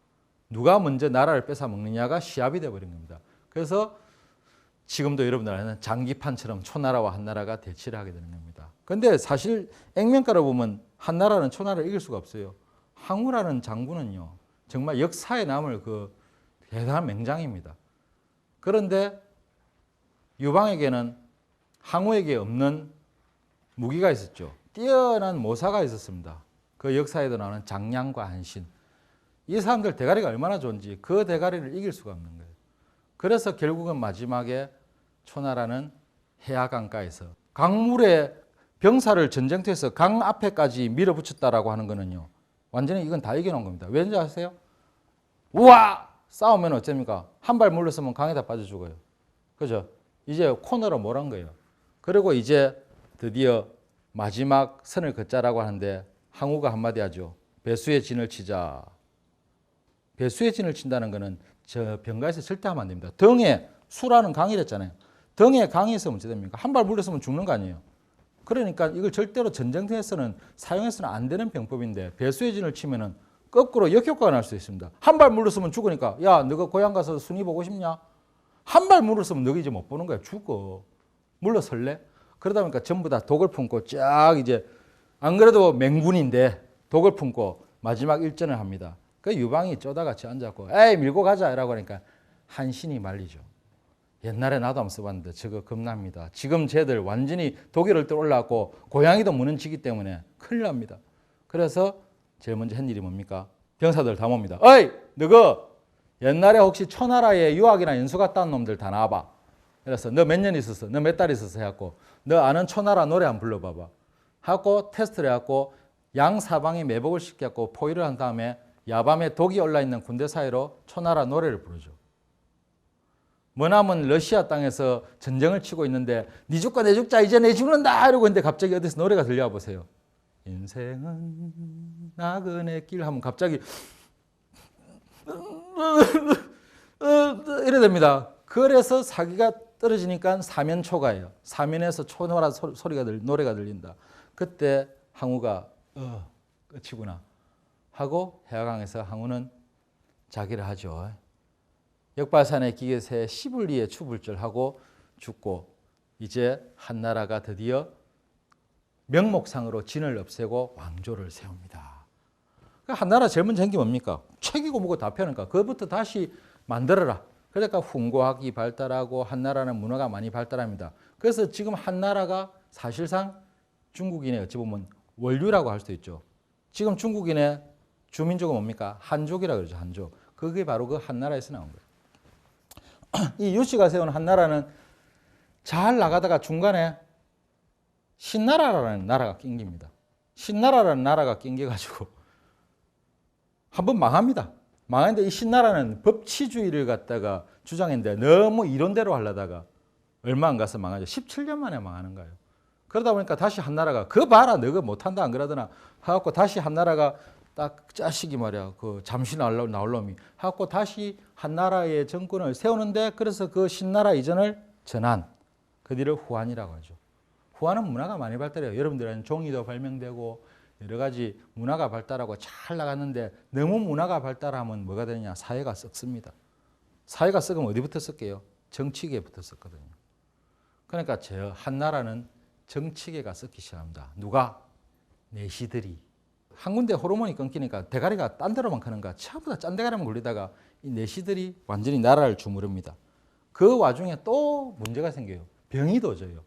누가 먼저 나라를 뺏어 먹느냐가 시합이 돼버린 겁니다. 그래서 지금도 여러분들 아는 장기판처럼 초나라와 한나라가 대치를 하게 되는 겁니다. 그런데 사실 액면가로 보면 한나라는 초나라를 이길 수가 없어요. 항우라는 장군은요 정말 역사에 남을 그 대단한 맹장입니다. 그런데 유방에게는 항우에게 없는 무기가 있었죠. 뛰어난 모사가 있었습니다. 그 역사에도 나오는 장량과 한신. 이 사람들 대가리가 얼마나 좋은지 그 대가리를 이길 수가 없는 거예요. 그래서 결국은 마지막에 초나라는 해화강가에서 강물에 병사를 전쟁터에서 강 앞에까지 밀어붙였다라고 하는 거는요. 완전히 이건 다 이겨놓은 겁니다. 왠지 아세요? 우와! 싸우면 어쩝니까? 한 발 물러서면 강에다 빠져 죽어요. 그죠? 이제 코너로 몰은 거예요. 그리고 이제 드디어 마지막 선을 긋자라고 하는데 항우가 한마디 하죠. 배수의 진을 치자. 배수의 진을 친다는 거는 저 병가에서 절대 하면 안 됩니다. 등에 수라는 강이랬잖아요. 등에 강이 있으면 어찌 됩니까? 한 발 물러서면 죽는 거 아니에요. 그러니까 이걸 절대로 전쟁터에서는 사용해서는 안 되는 병법인데 배수의 진을 치면은 거꾸로 역효과가 날 수 있습니다. 한 발 물러서면 죽으니까 야 너가 고향 가서 순위 보고 싶냐? 한 발 물러서면 너가 이제 못 보는 거야. 죽어. 물러설래? 그러다 보니까 전부 다 독을 품고 쫙 이제 안 그래도 맹군인데 독을 품고 마지막 일전을 합니다. 그 유방이 쪼다같이 앉았고 에이 밀고 가자 라고 하니까 한신이 말리죠. 옛날에 나도 한번 써봤는데 저거 겁납니다. 지금 쟤들 완전히 독일을 떠올라갖고 고양이도 무너지기 때문에 큰일 납니다. 그래서 제일 먼저 한 일이 뭡니까? 병사들 다 몹니다. 어이 너거 옛날에 혹시 초나라에 유학이나 연수 갔다 온 놈들 다 나와봐. 그래서 너 몇 년 있었어? 너 몇 달 있었어? 해갖고 너 아는 초나라 노래 한번 불러봐봐. 하고 테스트를 해갖고 양 사방에 매복을 시켜갖고 포위를 한 다음에 야밤에 독이 올라있는 군대 사이로 초나라 노래를 부르죠. 머나먼 러시아 땅에서 전쟁을 치고 있는데 니 죽고 내 죽자 이제 내 죽는다 이러고 있는데 갑자기 어디서 노래가 들려와 보세요. 인생은 나그네 길 하면 갑자기 이래 됩니다. 그래서 사기가 떨어지니까 사면초가예요. 사면에서 초노라 소리가 노래가 들린다. 그때 항우가 끝이구나 하고 해화강에서 항우는 자기를 하죠. 역발산의 기계새 시불리에 추불절하고 죽고 이제 한나라가 드디어 명목상으로 진을 없애고 왕조를 세웁니다. 한나라 제일 먼저 한 게 뭡니까? 책이고 뭐고 다 펴니까 그것부터 다시 만들어라. 그러니까 훈고학이 발달하고 한나라는 문화가 많이 발달합니다. 그래서 지금 한나라가 사실상 중국인의 어찌 보면 원류라고 할 수도 있죠. 지금 중국인의 주민족은 뭡니까? 한족이라고 그러죠. 한족. 그게 바로 그 한나라에서 나온 거예요. 이 유씨가 세운 한나라는 잘 나가다가 중간에 신나라라는 나라가 낑깁니다. 신나라라는 나라가 낑겨가지고 한번 망합니다. 망했는데 이 신나라는 법치주의를 갖다가 주장했는데 너무 이론대로 하려다가 얼마 안 가서 망하죠. 17년 만에 망하는 거예요. 그러다 보니까 다시 한나라가 그 봐라 너가 못한다 안 그러더나 하고 다시 한나라가 딱 자식이 말이야 그 잠시 나올 놈이 하고 다시 한나라의 정권을 세우는데 그래서 그 신나라 이전을 전한 그 뒤를 후한이라고 하죠. 후한은 문화가 많이 발달해요. 여러분들은 종이도 발명되고 여러 가지 문화가 발달하고 잘 나갔는데 너무 문화가 발달하면 뭐가 되느냐? 사회가 썩습니다. 사회가 썩으면 어디부터 썩게요? 정치계에 붙었었거든요. 그러니까 저 한나라는 정치계가 썩기 시작합니다. 누가? 내시들이. 한 군데 호르몬이 끊기니까 대가리가 딴 데로만 가는가 전부 다 짠대가리만 굴리다가 이 내시들이 완전히 나라를 주무릅니다. 그 와중에 또 문제가 생겨요. 병이 도져요.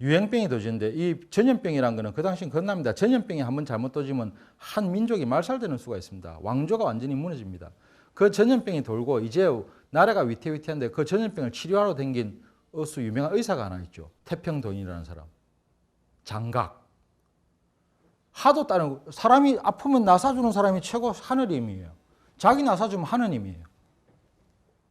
유행병이 도지는데 이 전염병이라는 거는 그 당시엔 겁납니다. 전염병이 한번 잘못 도지면 한 민족이 말살되는 수가 있습니다. 왕조가 완전히 무너집니다. 그 전염병이 돌고 이제 나라가 위태위태한데 그 전염병을 치료하러 댕긴 어수 유명한 의사가 하나 있죠. 태평돈이라는 사람. 장각. 하도 다른 사람이 아프면 나사주는 사람이 최고 하느님이에요. 자기 나사주면 하느님이에요.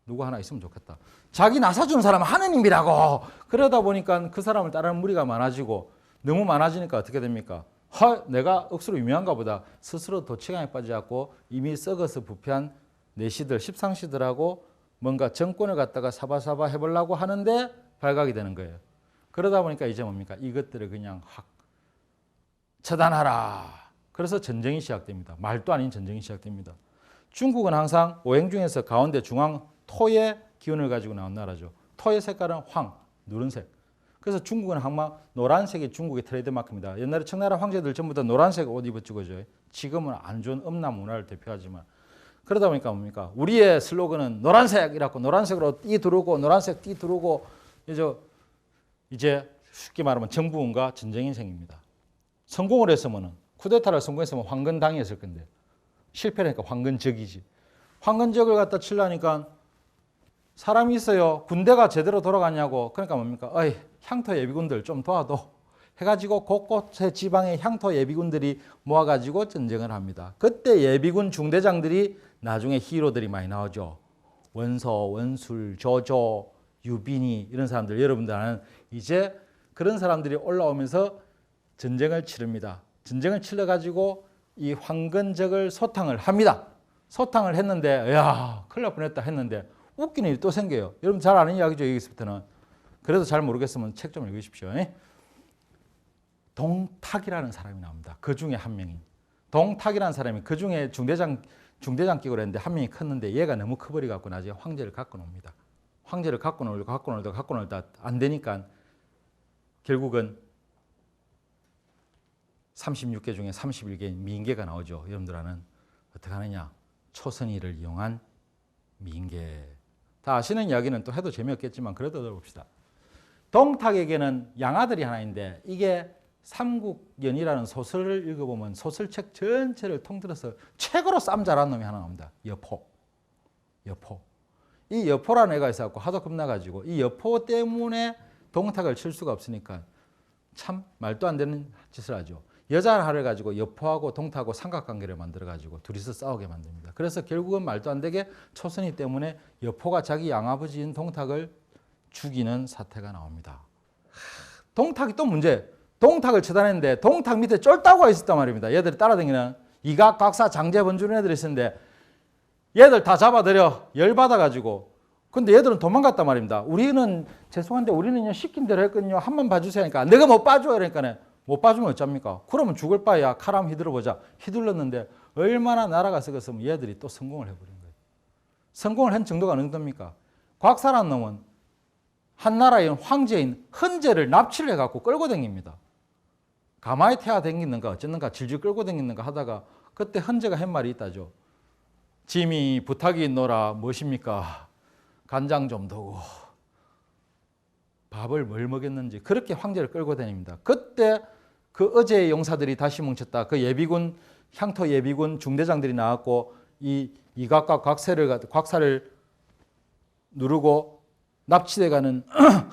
누구 하나 있으면 좋겠다. 자기 나사주는 사람은 하느님이라고. 그러다 보니까 그 사람을 따르는 무리가 많아지고 너무 많아지니까 어떻게 됩니까? 내가 억수로 유명한가 보다. 스스로 도치강에 빠져갖고 이미 썩어서 부패한 내시들, 십상시들하고 뭔가 정권을 갖다가 사바사바 해보려고 하는데 발각이 되는 거예요. 그러다 보니까 이제 뭡니까? 이것들을 그냥 확 처단하라. 그래서 전쟁이 시작됩니다. 말도 아닌 전쟁이 시작됩니다. 중국은 항상 오행 중에서 가운데 중앙 토의 기운을 가지고 나온 나라죠. 토의 색깔은 황, 누른색. 그래서 중국은 항상 노란색이 중국의 트레이드마크입니다. 옛날에 청나라 황제들 전부 다 노란색 옷 입었죠. 그죠? 지금은 안 좋은 음란 문화를 대표하지만 그러다 보니까 뭡니까? 우리의 슬로건은 노란색이라고 노란색으로 띠 두르고 노란색 띠 두르고 이제 쉽게 말하면 정부군과 전쟁이 생깁니다. 성공을 했으면 쿠데타를 성공했으면 황건당이었을 건데 실패를 하니까 황건적이지. 황건적을 갖다 치려니까 사람이 있어요. 군대가 제대로 돌아가냐고. 그러니까 뭡니까? 향토 예비군들 좀 도와도 해가지고 곳곳의 지방의 향토 예비군들이 모아가지고 전쟁을 합니다. 그때 예비군 중대장들이 나중에 히로들이 많이 나오죠. 원서, 원술, 조조, 유빈이 이런 사람들 여러분들 아는 이제 그런 사람들이 올라오면서 전쟁을 치릅니다. 전쟁을 치러가지고 이 황건적을 소탕을 합니다. 소탕을 했는데 야 큰일 날 뻔했다 했는데 웃기는 일이 또 생겨요. 여러분 잘 아는 이야기죠. 여기서부터는. 그래도 잘 모르겠으면 책 좀 읽으십시오. 동탁이라는 사람이 나옵니다. 그 중에 한 명이. 동탁이라는 사람이 그 중에 중대장 끼고 그랬는데 한 명이 컸는데 얘가 너무 커버려갖고 나중에 황제를 갖고 놉니다. 황제를 갖고 놀다 안 되니까 결국은 36개 중에 31개 미인계가 나오죠. 여러분들 아는 어떻게 하느냐. 초선이를 이용한 미인계. 다 아시는 이야기는 또 해도 재미없겠지만 그래도 들어봅시다. 동탁에게는 양아들이 하나 있는데 이게 삼국연이라는 소설을 읽어보면 소설책 전체를 통틀어서 최고로 쌈 잘한 놈이 하나 나옵니다. 여포. 이 여포라는 애가 있어갖고 하도 겁나가지고 이 여포 때문에 동탁을 칠 수가 없으니까 참 말도 안 되는 짓을 하죠. 여자를 가지고 여포하고 동탁하고 삼각관계를 만들어가지고 둘이서 싸우게 만듭니다. 그래서 결국은 말도 안 되게 초선이 때문에 여포가 자기 양아버지인 동탁을 죽이는 사태가 나옵니다. 동탁이 또 문제. 동탁을 처단했는데 동탁 밑에 쫄따구가 있었단 말입니다. 얘들이 따라다니는 이각, 곽사, 장제, 번주 이런 애들이 있었는데 얘들 다 잡아들여 열받아가지고 근데 얘들은 도망갔단 말입니다. 우리는 죄송한데 우리는 시킨 대로 했거든요. 한 번 봐주세요 하니까 내가 못 봐줘요. 그러니까 못 봐주면 어쩝니까? 그러면 죽을 바야 칼 한번 휘둘러보자. 휘둘렀는데 얼마나 나라가 썩었으면 얘들이 또 성공을 해버린 거예요. 성공을 한 정도가 어느 정도입니까? 곽사라는 놈은 한나라의 황제인 헌제를 납치를 해갖고 끌고 다닙니다. 가마에 태워 다니는가 어쨌는가 질질 끌고 다니는가 하다가 그때 헌제가 한 말이 있다죠. 짐이 부탁이 있노라 무엇입니까? 간장 좀 두고 밥을 뭘 먹였는지 그렇게 황제를 끌고 다닙니다. 그때 그 어제의 용사들이 다시 뭉쳤다. 그 예비군 향토 예비군 중대장들이 나왔고 이 이각과 곽사를 누르고 납치돼가는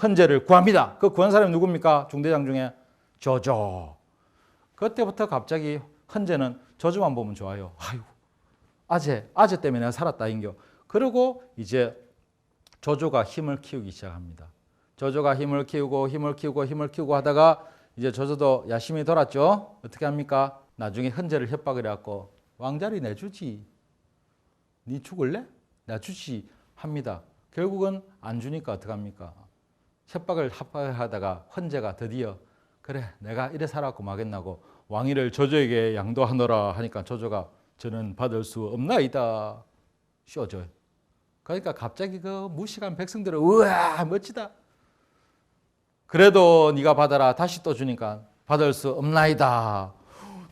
헌제를 구합니다. 그 구한 사람이 누굽니까? 중대장 중에 조조. 그때부터 갑자기 헌제는 조조만 보면 좋아요. 아유, 아재 때문에 내가 살았다 인겨. 그리고 이제 조조가 힘을 키우기 시작합니다. 조조가 힘을 키우고 하다가 이제 조조도 야심이 돌았죠. 어떻게 합니까? 나중에 헌제를 협박을 해갖고 왕자리 내주지. 니 죽을래? 나 주지 합니다. 결국은 안 주니까 어떡합니까? 협박을 하다가 헌제가 드디어 그래 내가 이래 살았고 마겠나고 왕위를 조조에게 양도하노라 하니까 조조가 저는 받을 수 없나이다. 쉬어줘요. 그러니까 갑자기 그 무식한 백성들은 우와 멋지다. 그래도 네가 받아라. 다시 또 주니까 받을 수 없나이다.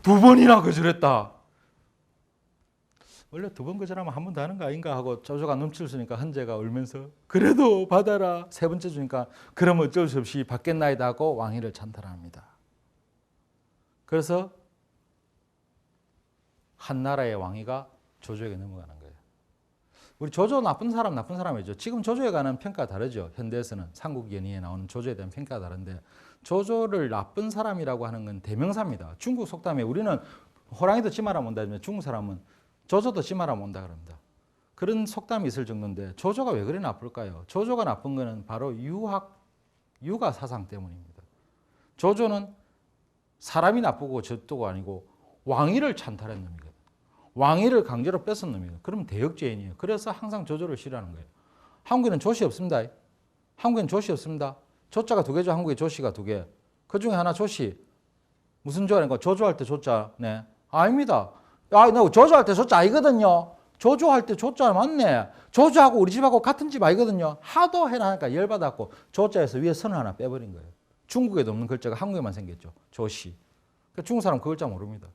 2번이나 거절했다. 원래 2번 거절하면 한 번 더 하는 거 아닌가 하고 조조가 눈치를 쓰니까 헌제가 울면서 그래도 받아라. 3번째 주니까 그럼 어쩔 수 없이 받겠나이다 하고 왕위를 찬탈합니다. 그래서 한 나라의 왕위가 조조에게 넘어가는 거예요. 우리 조조 나쁜 사람이죠. 지금 조조에 관한 평가가 다르죠. 현대에서는 삼국연의에 나오는 조조에 대한 평가가 다른데 조조를 나쁜 사람이라고 하는 건 대명사입니다. 중국 속담에 우리는 호랑이도 찌마라 못한다면 중국 사람은 조조도 찌마라 못한다 그럽니다. 그런 속담이 있을 정도인데 조조가 왜 그리 나쁠까요? 조조가 나쁜 거는 바로 유가 사상 때문입니다. 조조는 사람이 나쁘고 저도가 아니고 왕위를 찬탈한 놈이거든요. 왕위를 강제로 뺏은 놈이에요. 그럼 대역죄인이에요. 그래서 항상 조조를 싫어하는 거예요. 한국에는 조시 없습니다. 한국에는 조시 없습니다. 조자가 2개죠. 한국에 조시가 2개. 그 중에 하나 조시. 무슨 조라니까 조조할 때 조자. 네. 아닙니다. 나 조조할 때 조자 아니거든요. 조조할 때 조자 맞네. 조조하고 우리 집하고 같은 집 아니거든요. 하도 해나니까 열받았고 조자에서 위에 선을 하나 빼버린 거예요. 중국에도 없는 글자가 한국에만 생겼죠. 조시. 그러니까 중국 사람 그 글자 모릅니다.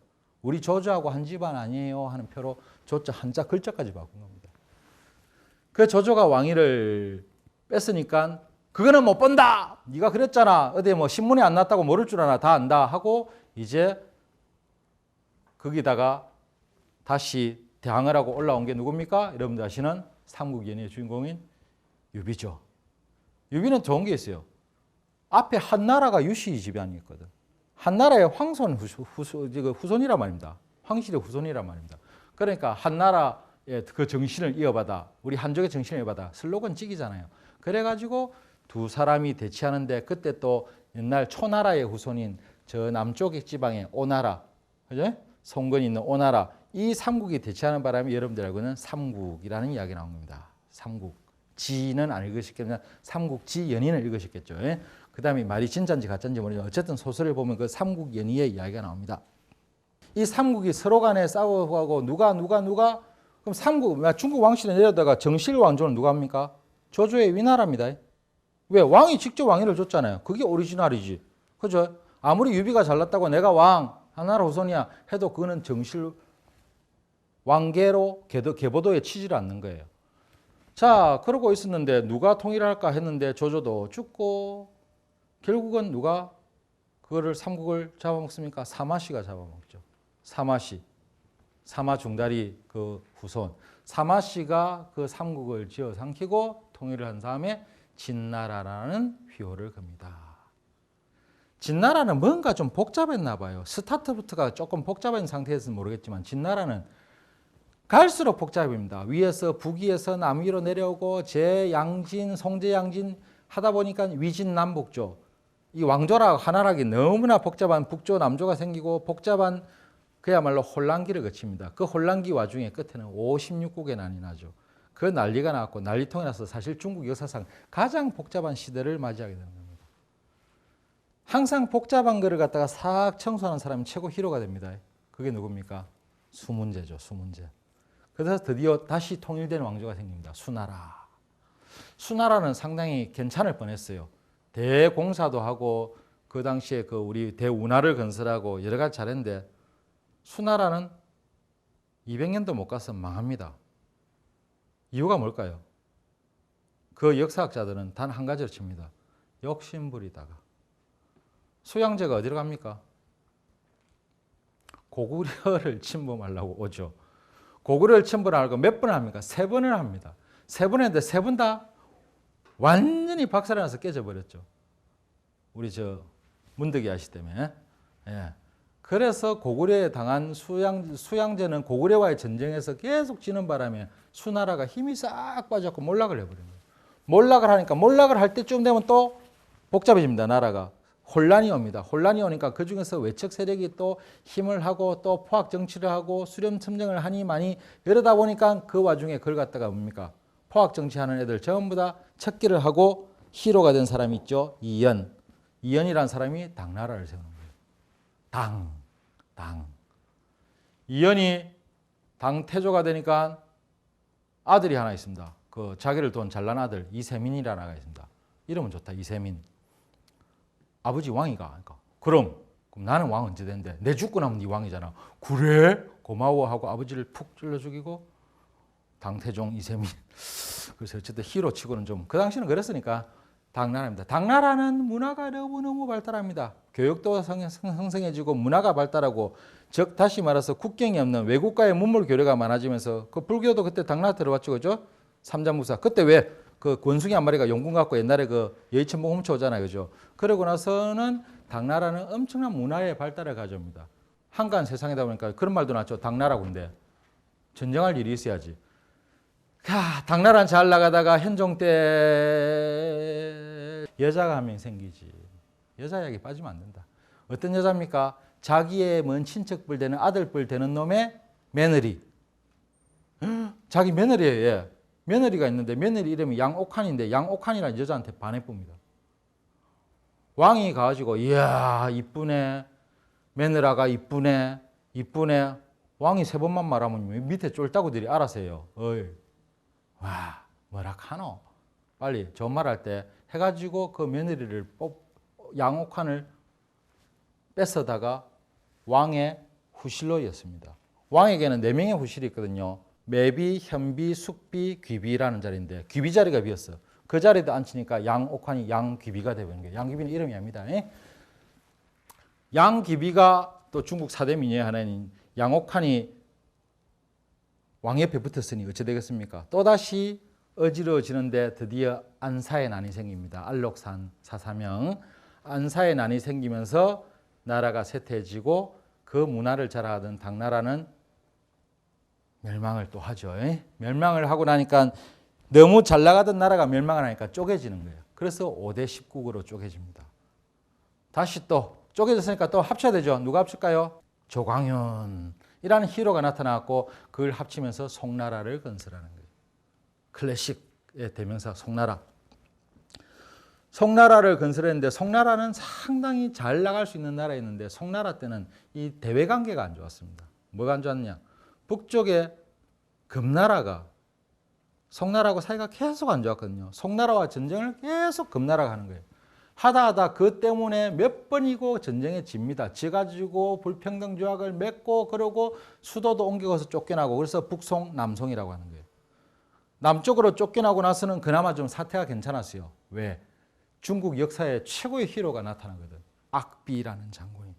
우리 조조하고 한 집안 아니에요 하는 표로 조자 한자 글자까지 바꾼 겁니다. 그 조조가 왕위를 뺐으니까 그거는 못 본다. 네가 그랬잖아. 어디 뭐 신문에 안 났다고 모를 줄 아나 다 안다 하고 이제 거기다가 다시 대항을 하고 올라온 게 누굽니까? 여러분들 아시는 삼국연의의 주인공인 유비죠. 유비는 좋은 게 있어요. 앞에 한나라가 유시 집안이 있거든. 한나라의 황손 후손이란 말입니다. 황실의 후손이란 말입니다. 그러니까 한나라의 그 정신을 이어받아 우리 한족의 정신을 이어받아 슬로건 찍이잖아요. 그래가지고 2 사람이 대치하는데 그때 또 옛날 초나라의 후손인 저 남쪽 지방의 오나라, 그죠? 송건이 있는 오나라 이 삼국이 대치하는 바람에 여러분들 알고는 삼국이라는 이야기 나옵니다. 삼국 지는 안 읽으셨겠지만 삼국지 연인을 읽으셨겠죠. 그 다음에 말이 진짜인지 가짜인지 모르지만 어쨌든 소설을 보면 그 삼국연의의 이야기가 나옵니다. 이 삼국이 서로 간에 싸우고 누가 그럼 중국 왕실에 내려다가 정실 왕조는 누가 합니까? 조조의 위나라입니다. 왜? 왕이 직접 왕위를 줬잖아요. 그게 오리지널이지. 그죠? 아무리 유비가 잘났다고 내가 왕 한나라 후손이야 해도 그거는 정실 왕계로 계보도에 치지를 않는 거예요. 자, 그러고 있었는데 누가 통일을 할까 했는데 조조도 죽고 결국은 누가 그거를 삼국을 잡아먹습니까? 사마씨가 잡아먹죠. 사마씨. 사마 중다리 그 후손. 사마씨가 그 삼국을 지어 삼키고 통일을 한 다음에 진나라라는 휘호를 겁니다. 진나라는 뭔가 좀 복잡했나 봐요. 스타트부터가 조금 복잡한 상태에서는 모르겠지만 진나라는 갈수록 복잡합니다. 위에서 북위에서 남위로 내려오고 제양진, 송제양진 하다 보니까 위진남북조. 이 왕조라 하나라기 너무나 복잡한 북조, 남조가 생기고 복잡한 그야말로 혼란기를 거칩니다. 그 혼란기 와중에 끝에는 56국의 난이 나죠. 그 난리가 났고 난리통이 나서 사실 중국 역사상 가장 복잡한 시대를 맞이하게 되는 겁니다. 항상 복잡한 거를 갖다가 싹 청소하는 사람이 최고 히로가 됩니다. 그게 누굽니까? 수문제죠. 수문제. 그래서 드디어 다시 통일된 왕조가 생깁니다. 수나라. 수나라는 상당히 괜찮을 뻔했어요. 대공사도 하고 그 당시에 그 우리 대운하를 건설하고 여러 가지 잘했는데 수나라는 200년도 못 가서 망합니다. 이유가 뭘까요? 그 역사학자들은 단 한 가지를 칩니다. 욕심부리다가. 수양제가 어디로 갑니까? 고구려를 침범하려고 오죠. 고구려를 침범하려고 몇 번을 합니까? 3번을 합니다. 3번 했는데 3번 다 완전히 박살이 나서 깨져버렸죠. 우리 저 문득이 아시 때문에. 예. 그래서 고구려에 당한 수양제는 고구려와의 전쟁에서 계속 지는 바람에 수나라가 힘이 싹 빠져서 몰락을 해버린 거예요. 몰락을 하니까 몰락을 할 때쯤 되면 또 복잡해집니다. 나라가. 혼란이 옵니다. 혼란이 오니까 그중에서 외척 세력이 또 힘을 하고 또 포악 정치를 하고 수렴 첨정을 하니 많이 이러다 보니까 그 와중에 그걸 갖다가 뭡니까? 포악 정치하는 애들 전부 다 척기를 하고 히로가 된 사람이 있죠. 이연. 이연이라는 사람이 당나라를 세우는 거예요. 당. 이연이 당 태조가 되니까 아들이 하나 있습니다. 그 자기를 도운 잘난 아들 이세민이라는 아가 있습니다. 이름은 좋다. 이세민. 아버지 왕이가. 그러니까 그럼 나는 왕 언제 된대? 내 죽고 나면 네 왕이잖아. 그래? 고마워 하고 아버지를 푹 찔러 죽이고 당태종 이세민. 그래서 어쨌든 히로 치고는 좀 그 당시는 그랬으니까 당나라입니다. 당나라는 문화가 너무너무 발달합니다. 교육도 성성해지고 문화가 발달하고 즉 다시 말해서 국경이 없는 외국과의 문물 교류가 많아지면서 그 불교도 그때 당나라 들어왔죠. 그죠? 삼자무사. 그때 왜 그 권숭이 한 마리가 용군 갖고 옛날에 그 여의천봉 훔쳐오잖아요. 그죠? 그러고 나서는 당나라는 엄청난 문화의 발달을 가져옵니다. 한가한 세상이다 보니까 그런 말도 나왔죠. 당나라 군대. 전쟁할 일이 있어야지. 당나라는 잘 나가다가 현종 때 여자가 한 명 생기지. 여자 이야기 빠지면 안 된다. 어떤 여자입니까? 자기의 먼 친척뻘 되는 아들뻘 되는 놈의 며느리. 자기 며느리예요. 예. 며느리가 있는데 며느리 이름이 양옥한인데 양옥한이라는 여자한테 반해봅니다. 왕이 가가지고 이야 이쁘네. 며느라가 이쁘네. 이쁘네. 왕이 3번만 말하면 밑에 쫄따구들이 알아서요. 어이. 와 뭐라 카노. 빨리 저 말할 때 해가지고 그 며느리를 양옥한을 뺏어다가 왕의 후실로였습니다. 왕에게는 4명의 후실이 있거든요. 매비, 현비, 숙비, 귀비라는 자리인데 귀비 자리가 비었어. 그 자리도 앉히니까 양옥한이 양귀비가 되버린 거예요. 양귀비는 이름이 아닙니다. 양귀비가 또 중국 4대 미녀의 하나인 양옥한이 왕 옆에 붙었으니 어찌 되겠습니까? 또다시 어지러워지는데 드디어 안사의 난이 생깁니다. 알록산 사사명. 안사의 난이 생기면서 나라가 쇠퇴해지고 그 문화를 자랑하던 당나라는 멸망을 또 하죠. 멸망을 하고 나니까 너무 잘 나가던 나라가 멸망을 하니까 쪼개지는 거예요. 그래서 5대 10국으로 쪼개집니다. 다시 또 쪼개졌으니까 또 합쳐야 되죠. 누가 합칠까요? 조광윤이라는 히로가 나타났고 그걸 합치면서 송나라를 건설하는 거예요. 클래식의 대명사 송나라. 송나라를 건설했는데 송나라는 상당히 잘 나갈 수 있는 나라였는데 송나라 때는 이 대외 관계가 안 좋았습니다. 뭐가 안 좋았냐? 북쪽에 금나라가 송나라하고 사이가 계속 안 좋았거든요. 송나라와 전쟁을 계속 금나라가 하는 거예요. 하다 그 때문에 몇 번이고 전쟁에 집니다. 지가지고 불평등 조약을 맺고 그러고 수도도 옮겨가서 쫓겨나고 그래서 북송, 남송이라고 하는 거예요. 남쪽으로 쫓겨나고 나서는 그나마 좀 사태가 괜찮았어요. 왜? 중국 역사의 최고의 히로가 나타나거든. 악비라는 장군이.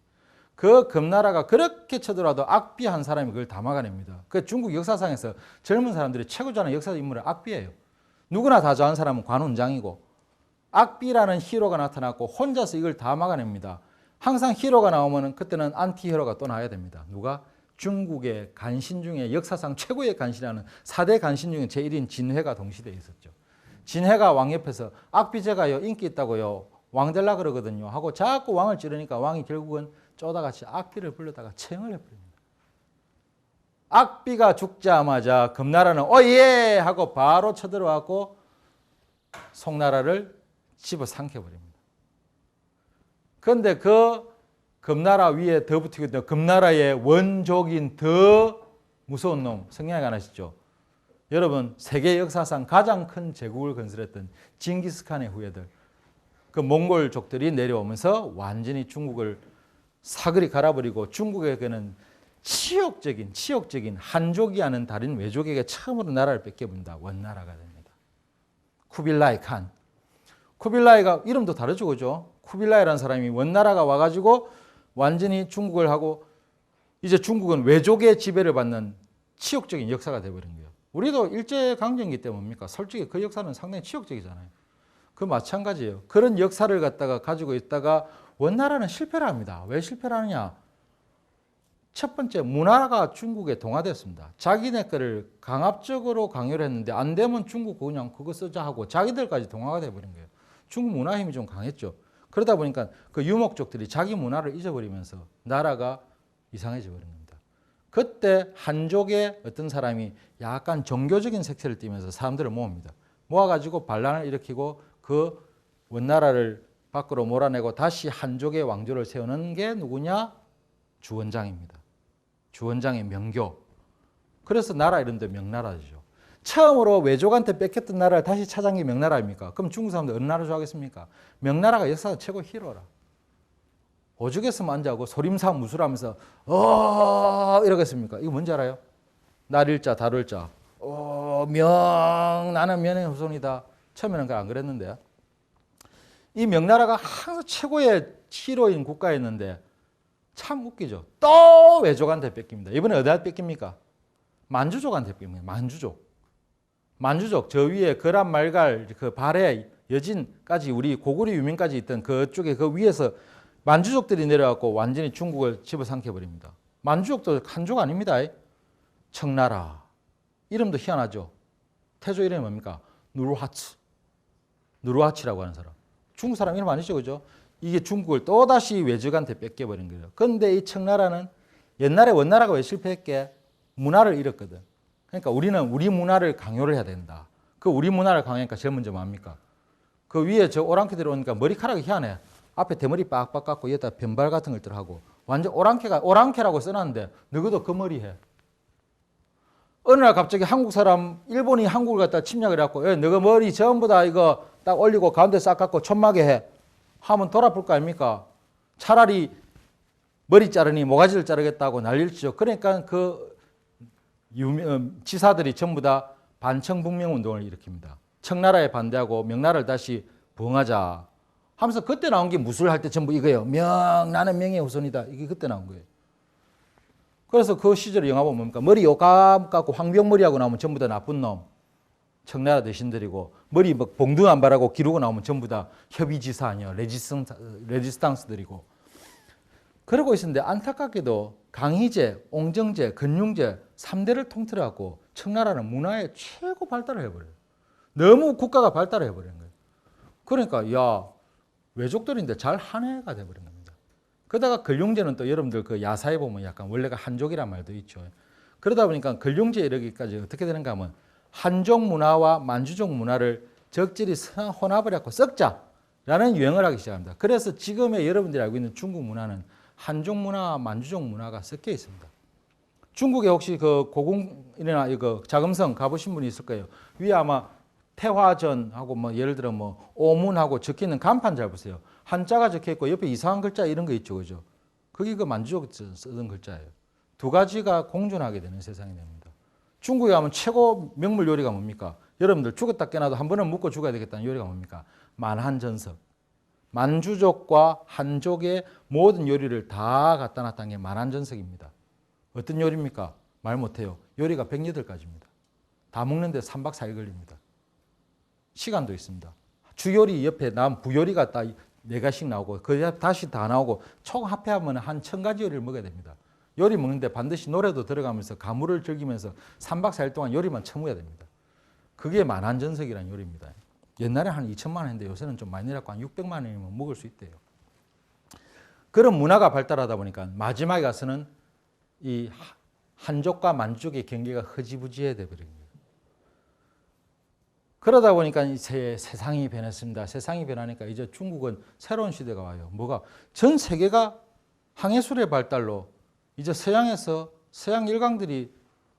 그 금나라가 그렇게 쳐들어와도 악비 한 사람이 그걸 다 막아냅니다. 그 중국 역사상에서 젊은 사람들이 최고 좋아하는 역사 인물은 악비예요. 누구나 다 좋아하는 사람은 관훈장이고 악비라는 히로가 나타났고 혼자서 이걸 다 막아냅니다. 항상 히로가 나오면 그때는 안티 히로가 또 나와야 됩니다. 누가? 중국의 간신 중에 역사상 최고의 간신이라는 4대 간신 중에 제1인 진회가 동시대에 있었죠. 진회가 왕 옆에서 악비제가요 인기 있다고요 왕 되려고 그러거든요 하고 자꾸 왕을 찌르니까 왕이 결국은 쪼다같이 악비를 불러다가 체형을 해버립니다. 악비가 죽자마자 금나라는 오예 하고 바로 쳐들어왔고 송나라를 집어삼켜버립니다. 그런데 그 금나라 위에 더 붙이고 있는 금나라의 원족인 더 무서운 놈 성냥이 안 하시죠? 여러분 세계 역사상 가장 큰 제국을 건설했던 징기스칸의 후예들 그 몽골족들이 내려오면서 완전히 중국을 사그리 갈아버리고 중국에게는 치욕적인 한족이 아닌 다른 외족에게 처음으로 나라를 뺏겨본다. 원나라가 됩니다. 쿠빌라이 칸. 쿠빌라이가 이름도 다르죠. 그죠? 쿠빌라이라는 사람이 원나라가 와가지고 완전히 중국을 하고 이제 중국은 외족의 지배를 받는 치욕적인 역사가 되어버린 거예요. 우리도 일제강점기 때문에 뭡니까? 솔직히 그 역사는 상당히 치욕적이잖아요. 그 마찬가지예요. 그런 역사를 갖다가 가지고 있다가 원나라는 실패를 합니다. 왜 실패를 하느냐? 첫 번째 문화가 중국에 동화됐습니다. 자기네 거를 강압적으로 강요를 했는데 안 되면 중국 그냥 그거 쓰자 하고 자기들까지 동화가 돼버린 거예요. 중국 문화 힘이 좀 강했죠. 그러다 보니까 그 유목족들이 자기 문화를 잊어버리면서 나라가 이상해져 버린 겁니다. 그때 한족의 어떤 사람이 약간 종교적인 색채를 띠면서 사람들을 모읍니다. 모아가지고 반란을 일으키고 그 원나라를 밖으로 몰아내고 다시 한족의 왕조를 세우는 게 누구냐? 주원장입니다. 주원장의 명교. 그래서 나라 이름도 명나라죠. 처음으로 외족한테 뺏겼던 나라를 다시 찾은 게 명나라 아닙니까? 그럼 중국 사람들 어느 나라 좋아하겠습니까? 명나라가 역사상 최고 히로라. 오죽했으면 앉아고 소림사 무술하면서 이러겠습니까? 이거 뭔지 알아요? 날일자 다룰자. 나는 명의 후손이다. 처음에는 안 그랬는데 이 명나라가 항상 최고의 히로인 국가였는데 참 웃기죠. 또 외족한테 뺏깁니다. 이번에 어디한테 뺏깁니까? 만주족한테 뺏깁니다. 만주족 저 위에 거란 말갈 그 발해 여진까지 우리 고구려 유민까지 있던 그쪽에 그 위에서 만주족들이 내려갖고 완전히 중국을 집어삼켜 버립니다. 만주족도 한족 아닙니다. 청나라 이름도 희한하죠. 태조 이름이 뭡니까? 누르하치라고 하는 사람. 중국 사람 이름 아니죠, 그죠? 이게 중국을 또다시 외적한테 뺏겨버린 거예요. 그런데 이 청나라는 옛날에 원나라가 왜 실패했게? 문화를 잃었거든. 그러니까 우리는 우리 문화를 강요를 해야 된다. 그 우리 문화를 강요하니까 제일 먼저 뭡니까? 그 위에 저 오랑캐 들어오니까 머리카락이 희한해. 앞에 대머리 빡빡 깎고 여기다 변발 같은 걸 들어가고 완전 오랑캐라고 써놨는데 너희도 그 머리 해. 어느 날 갑자기 한국 사람 일본이 한국을 갖다 침략을 해갖고 너가 머리 전부 다 이거 딱 올리고 가운데 싹 깎고 천막에 해 하면 돌아볼 거 아닙니까? 차라리 머리 자르니 모가지를 자르겠다고 난리를 치죠. 그러니까 그 지사들이 전부 다 반청북명 운동을 일으킵니다. 청나라에 반대하고 명나라를 다시 부흥하자 하면서 그때 나온 게 무술할 때 전부 이거예요. 나는 명의 후손이다. 이게 그때 나온 거예요. 그래서 그 시절에 영화 보면 뭡니까? 머리 요감 깎고 황병머리하고 나오면 전부 다 나쁜 놈. 청나라 대신들이고 머리 뭐 봉둥 안 바라고 기르고 나오면 전부 다 협의지사 아니야. 레지스탕스들이고. 그러고 있었는데 안타깝게도 강희제, 옹정제, 근융제 3대를 통틀어갖고 청나라는 문화의 최고 발달을 해버려요. 너무 국가가 발달을 해버린 거예요. 그러니까 야 외족들인데 잘 한해가 돼버린 겁니다. 그러다가 근융제는 또 여러분들 그 야사에 보면 약간 원래가 한족이란 말도 있죠. 그러다 보니까 근융제 이르기까지 어떻게 되는가 하면 한족 문화와 만주족 문화를 적절히 혼합을 해서 섞자라는 유행을 하기 시작합니다. 그래서 지금의 여러분들이 알고 있는 중국 문화는 한족 문화와 만주족 문화가 섞여 있습니다. 중국에 혹시 그 고궁이나 이거 자금성 가보신 분이 있을 거예요. 위에 아마 태화전하고 뭐 예를 들어 뭐 오문하고 적혀 있는 간판 잘 보세요. 한자가 적혀 있고 옆에 이상한 글자 이런 거 있죠, 그죠? 그게 그 만주족 쓰던 글자예요. 두 가지가 공존하게 되는 세상이 됩니다. 중국에 가면 최고 명물 요리가 뭡니까? 여러분들 죽었다 깨나도 한 번은 묵고 죽어야 되겠다는 요리가 뭡니까? 만한전석. 만주족과 한족의 모든 요리를 다 갖다 놨다는 게 만한전석입니다. 어떤 요리입니까? 말 못해요. 요리가 108가지입니다. 다 먹는데 3박 4일 걸립니다. 시간도 있습니다. 주요리 옆에 남 부요리가 딱 4가지씩 나오고 그 다시 다 나오고 총 합해하면 한 1000가지 요리를 먹어야 됩니다. 요리 먹는데 반드시 노래도 들어가면서 가물을 즐기면서 3박 4일 동안 요리만 처먹어야 됩니다. 그게 만한전석이라는 요리입니다. 옛날에 한 2천만 원 했는데 요새는 좀 많이 내려고 한 600만 원이면 먹을 수 있대요. 그런 문화가 발달하다 보니까 마지막에 가서는 이 한족과 만족의 경계가 흐지부지해 돼버린 거예요. 그러다 보니까 이제 세상이 변했습니다. 세상이 변하니까 이제 중국은 새로운 시대가 와요. 뭐가? 전 세계가 항해술의 발달로 이제 서양에서 서양 일강들이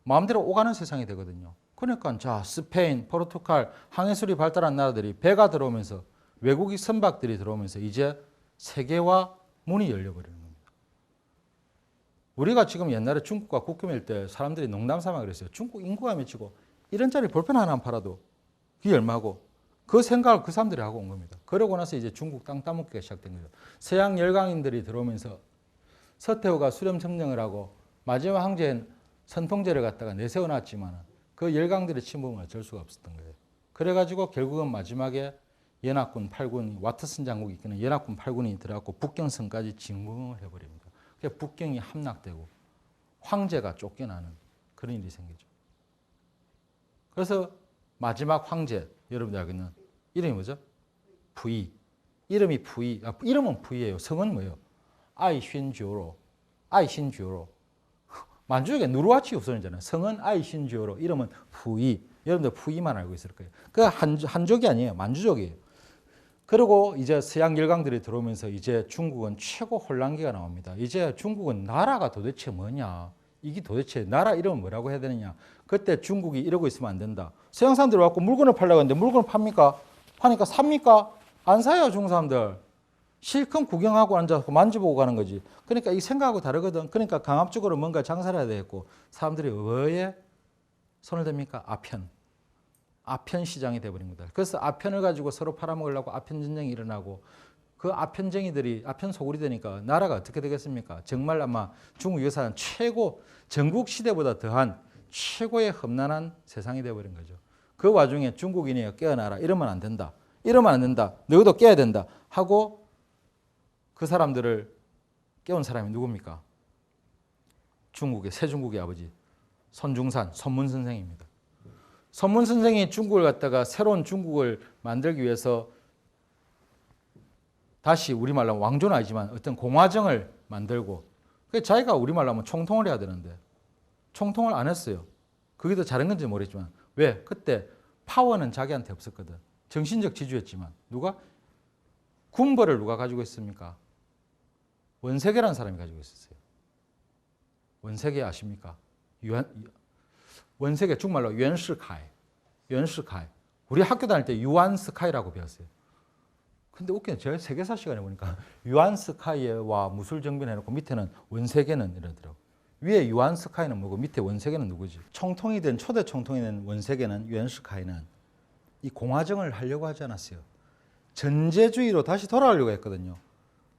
마음대로 오가는 세상이 되거든요. 그러니까 자 스페인, 포르투갈 항해술이 발달한 나라들이 배가 들어오면서 외국인 선박들이 들어오면서 이제 세계화 문이 열려버리는 겁니다. 우리가 지금 옛날에 중국과 국경일 때 사람들이 농담삼아 그랬어요. 중국 인구가 몇이고 이런 짜리 볼펜 하나 팔아도 그게 얼마고 그 생각을 그 사람들이 하고 온 겁니다. 그러고 나서 이제 중국 땅 따먹기가 시작된 거죠. 서양 열강인들이 들어오면서 서태후가 수렴 점령을 하고 마지막 황제인 선통제를 갖다가 내세워놨지만 그 열강들의 침범을 어쩔 수가 없었던 거예요. 그래가지고 결국은 마지막에 연합군 8군 와트슨 장국이 이끄는 연합군 8군이 들어갔고 북경성까지 진군을 해버립니다. 그래서 북경이 함락되고 황제가 쫓겨나는 그런 일이 생기죠. 그래서 마지막 황제 여러분들 알고 있는 이름이 뭐죠? 푸이. 이름이 푸이. 이름은 푸이예요. 성은 뭐예요? 아이신주오로. 만주족의 누르하치 후손이잖아요. 성은 아이신주오로. 이름은 푸이. 여러분들 푸이만 알고 있을 거예요. 그 한족이 아니에요. 만주족이에요. 그리고 이제 서양 열강들이 들어오면서 이제 중국은 최고 혼란기가 나옵니다. 이제 중국은 나라가 도대체 뭐냐? 이게 도대체 나라 이름은 뭐라고 해야 되느냐. 그때 중국이 이러고 있으면 안 된다. 서양 사람들이 와서 물건을 팔려고 하는데 물건을 팝니까? 파니까 삽니까? 안 사요, 중국 사람들. 실컷 구경하고 앉아서 만져보고 가는 거지. 그러니까 이 생각하고 다르거든. 그러니까 강압적으로 뭔가 장사를 해야 되겠고 사람들이 뭐에 손을 댑니까? 아편. 아편 시장이 돼버린 거다. 그래서 아편을 가지고 서로 팔아먹으려고 아편 전쟁이 일어나고 그 아편쟁이들이 아편 소굴이 되니까 나라가 어떻게 되겠습니까? 정말 아마 중국 역사는 최고 전국 시대보다 더한 최고의 험난한 세상이 되어버린 거죠. 그 와중에 중국인이 깨어나라. 이러면 안 된다. 이러면 안 된다. 너희도 깨야 된다. 하고 그 사람들을 깨운 사람이 누굽니까? 중국의 세중국의 아버지 손중산 손문 선생입니다. 손문 선생이 중국을 갖다가 새로운 중국을 만들기 위해서 다시 우리말로 하면 왕조는 아니지만 어떤 공화정을 만들고 자기가 우리말로 하면 총통을 해야 되는데 총통을 안 했어요. 그게 더 잘한 건지 모르겠지만 왜? 그때 파워는 자기한테 없었거든. 정신적 지주였지만 누가? 군벌을 누가 가지고 있습니까? 원세계라는 사람이 가지고 있었어요. 원세계 아십니까? 원세계 중국말로 유엔시카이. 우리 학교 다닐 때 유안스카이라고 배웠어요. 근데 웃겨요. 제가 세계사 시간에 보니까 유안스카이와 무술정변 해놓고 밑에는 원세계는 이러더라고요. 위에 유안스카이는 뭐고 밑에 원세계는 누구지? 총통이 된 초대 총통이 된 원세계는 유엔스카이는 이 공화정을 하려고 하지 않았어요. 전제주의로 다시 돌아가려고 했거든요.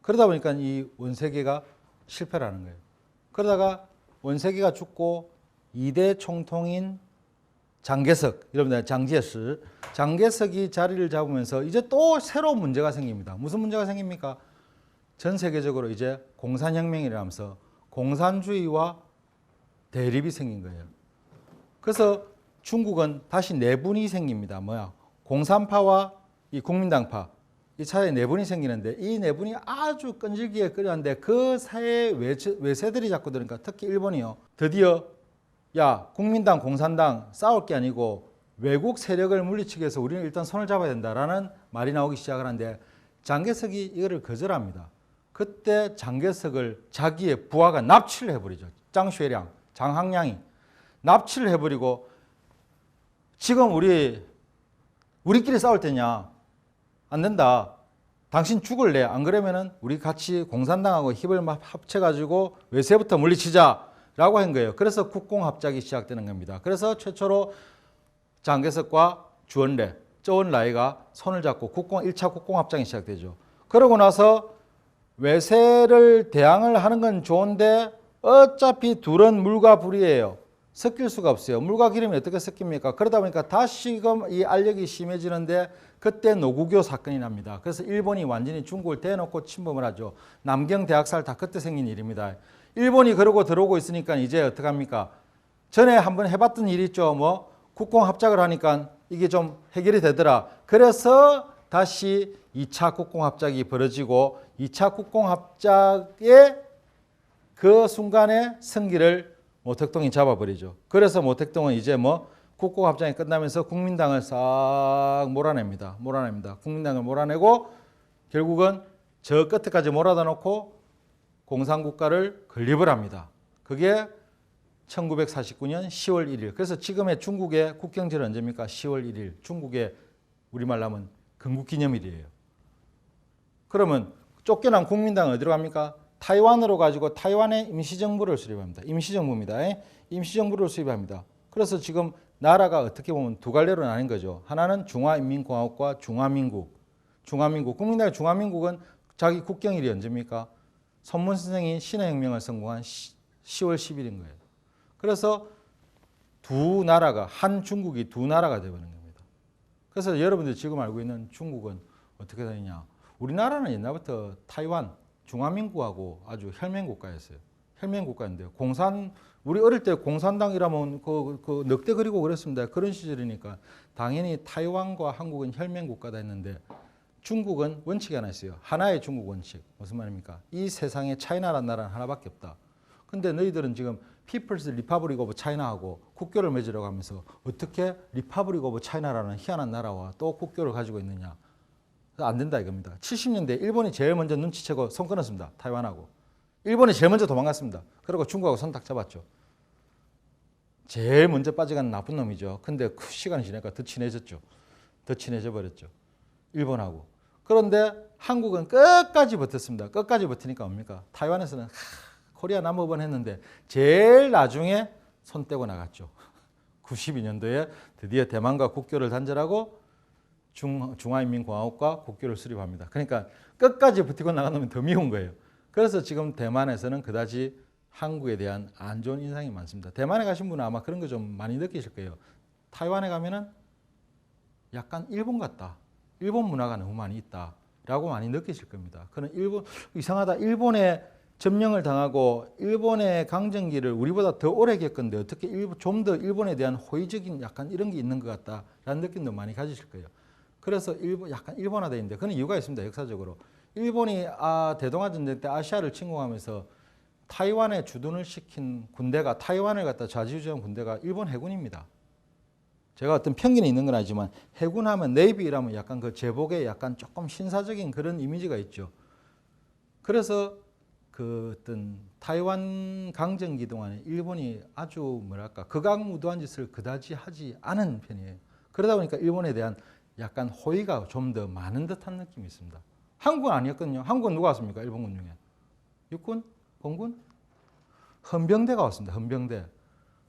그러다 보니까 이 원세계가 실패를 하는 거예요. 그러다가 원세계가 죽고 2대 총통인 장개석, 여러분들 장개석이 자리를 잡으면서 이제 또 새로운 문제가 생깁니다. 무슨 문제가 생깁니까? 전 세계적으로 이제 공산혁명이 일어나면서 공산주의와 대립이 생긴 거예요. 그래서 중국은 다시 내분이 생깁니다. 뭐야? 공산파와 이 국민당파 이 차에 내분이 생기는데 이 내분이 아주 끈질기게 끓였는데 그 사이에 외세들이 자꾸 들으니까 특히 일본이요. 드디어 야 국민당 공산당 싸울 게 아니고 외국 세력을 물리치기 위해서 우리는 일단 손을 잡아야 된다라는 말이 나오기 시작을 하는데 장개석이 이거를 거절합니다. 그때 장개석을 자기의 부하가 납치를 해버리죠. 장쉐량, 장항량이 납치를 해버리고 지금 우리끼리 싸울 때냐? 안 된다. 당신 죽을래. 안 그러면은 우리 같이 공산당하고 힘을 합쳐가지고 외세부터 물리치자라고 한 거예요. 그래서 국공합작이 시작되는 겁니다. 그래서 최초로 장개석과 주원래,周恩来가 손을 잡고 1차 국공합작이 시작되죠. 그러고 나서 외세를 대항을 하는 건 좋은데 어차피 둘은 물과 불이에요. 섞일 수가 없어요. 물과 기름이 어떻게 섞입니까? 그러다 보니까 다시금 이 알력이 심해지는데 그때 노구교 사건이 납니다. 그래서 일본이 완전히 중국을 대놓고 침범을 하죠. 남경 대학살 다 그때 생긴 일입니다. 일본이 그러고 들어오고 있으니까 이제 어떡합니까? 전에 한번 해봤던 일이 있죠. 뭐 국공합작을 하니까 이게 좀 해결이 되더라. 그래서 다시 2차 국공합작이 벌어지고 2차 국공합작의 그 순간에 승기를 모택동이 잡아버리죠. 그래서 모택동은 이제 뭐 국공합작이 끝나면서 국민당을 싹 몰아냅니다. 국민당을 몰아내고 결국은 저 끝에까지 몰아다 놓고 공산국가를 건립을 합니다. 그게 1949년 10월 1일. 그래서 지금의 중국의 국경절은 언제입니까? 10월 1일. 중국의 우리말로 하면 건국기념일이에요. 그러면 쫓겨난 국민당은 어디로 갑니까? 타이완으로 가지고 타이완의 임시정부를 수립합니다. 임시정부입니다. 임시정부를 수립합니다. 그래서 지금 나라가 어떻게 보면 두 갈래로 나뉜 거죠. 하나는 중화인민공화국과 중화민국. 국민당의 중화민국은 자기 국경일이 언제입니까? 손문 선생이 신해혁명을 성공한 10월 10일인 거예요. 그래서 두 나라가 한 중국이 두 나라가 되어버린 겁니다. 그래서 여러분들이 지금 알고 있는 중국은 어떻게 되느냐. 우리나라는 옛날부터 타이완, 중화민국하고 아주 혈맹국가였어요. 혈맹국가인데요. 우리 어릴 때 공산당이라면 그 늑대 그리고 그랬습니다. 그런 시절이니까 당연히 타이완과 한국은 혈맹국가다 했는데 중국은 원칙이 하나 있어요. 하나의 중국 원칙. 무슨 말입니까? 이 세상에 차이나라는 나라는 하나밖에 없다. 근데 너희들은 지금 피플스 리퍼블릭 오브 차이나하고 국교를 맺으려고 하면서 어떻게 리퍼블릭 오브 차이나라는 희한한 나라와 또 국교를 가지고 있느냐. 안 된다 이겁니다. 70년대 일본이 제일 먼저 눈치채고 손 끊었습니다. 타이완하고. 일본이 제일 먼저 도망갔습니다. 그리고 중국하고 손 딱 잡았죠. 제일 먼저 빠져가는 나쁜 놈이죠. 근데 그 시간이 지나니까 더 친해졌죠. 더 친해져 버렸죠. 일본하고. 그런데 한국은 끝까지 버텼습니다. 끝까지 버티니까 뭡니까? 타이완에서는 코리아 남업은 했는데 제일 나중에 손 떼고 나갔죠. 92년도에 드디어 대만과 국교를 단절하고 중화인민공화국과 국교를 수립합니다. 그러니까 끝까지 버티고 나간 놈이 더 미운 거예요. 그래서 지금 대만에서는 그다지 한국에 대한 안 좋은 인상이 많습니다. 대만에 가신 분은 아마 그런 거 좀 많이 느끼실 거예요. 타이완에 가면은 약간 일본 같다. 일본 문화가 너무 많이 있다라고 많이 느끼실 겁니다. 그는 일본 이상하다. 일본에 점령을 당하고 일본의 강점기를 우리보다 더 오래 겪었는데 어떻게 좀 더 일본에 대한 호의적인 약간 이런 게 있는 것 같다라는 느낌도 많이 가지실 거예요. 그래서 약간 일본화되어 있는데 그런 이유가 있습니다. 역사적으로. 일본이 대동아 전쟁 때 아시아를 침공하면서 타이완에 주둔을 시킨 군대가 타이완을 갖다 좌지우지한 군대가 일본 해군입니다. 제가 어떤 편견이 있는 건 아니지만 해군하면 네이비라면 약간 그 제복에 약간 조금 신사적인 그런 이미지가 있죠. 그래서 그 어떤 타이완 강점기 동안에 일본이 아주 뭐랄까 극악무도한 짓을 그다지 하지 않은 편이에요. 그러다 보니까 일본에 대한 약간 호의가 좀 더 많은 듯한 느낌이 있습니다. 한국은 아니었거든요. 한국은 누가 왔습니까? 일본군 중에. 육군? 공군? 헌병대가 왔습니다. 헌병대.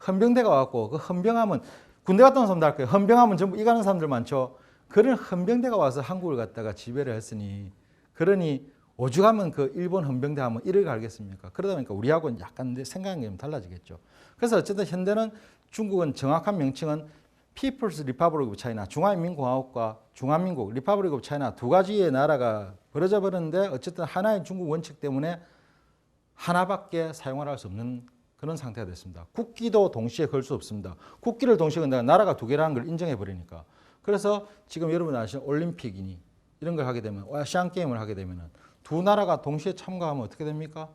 헌병대가 왔고 그 헌병하면 군대 갔다 온 사람들 할 거예요. 헌병하면 전부 이가는 사람들 많죠. 그런 헌병대가 와서 한국을 갖다가 지배를 했으니 그러니 오죽하면 그 일본 헌병대 하면 이를 갈겠습니까? 그러다 보니까 우리하고는 약간 생각이 좀 달라지겠죠. 그래서 어쨌든 현대는 중국은 정확한 명칭은 People's Republic of China, 중화인민공화국과 중화민국, Republic of China 두 가지의 나라가 벌어져 버렸는데 어쨌든 하나의 중국 원칙 때문에 하나밖에 사용을 할 수 없는 그런 상태가 됐습니다. 국기도 동시에 걸 수 없습니다. 국기를 동시에 건다가 나라가 두 개라는 걸 인정해 버리니까. 그래서 지금 여러분 아시는 올림픽이니 이런 걸 하게 되면 아시안 게임을 하게 되면 두 나라가 동시에 참가하면 어떻게 됩니까?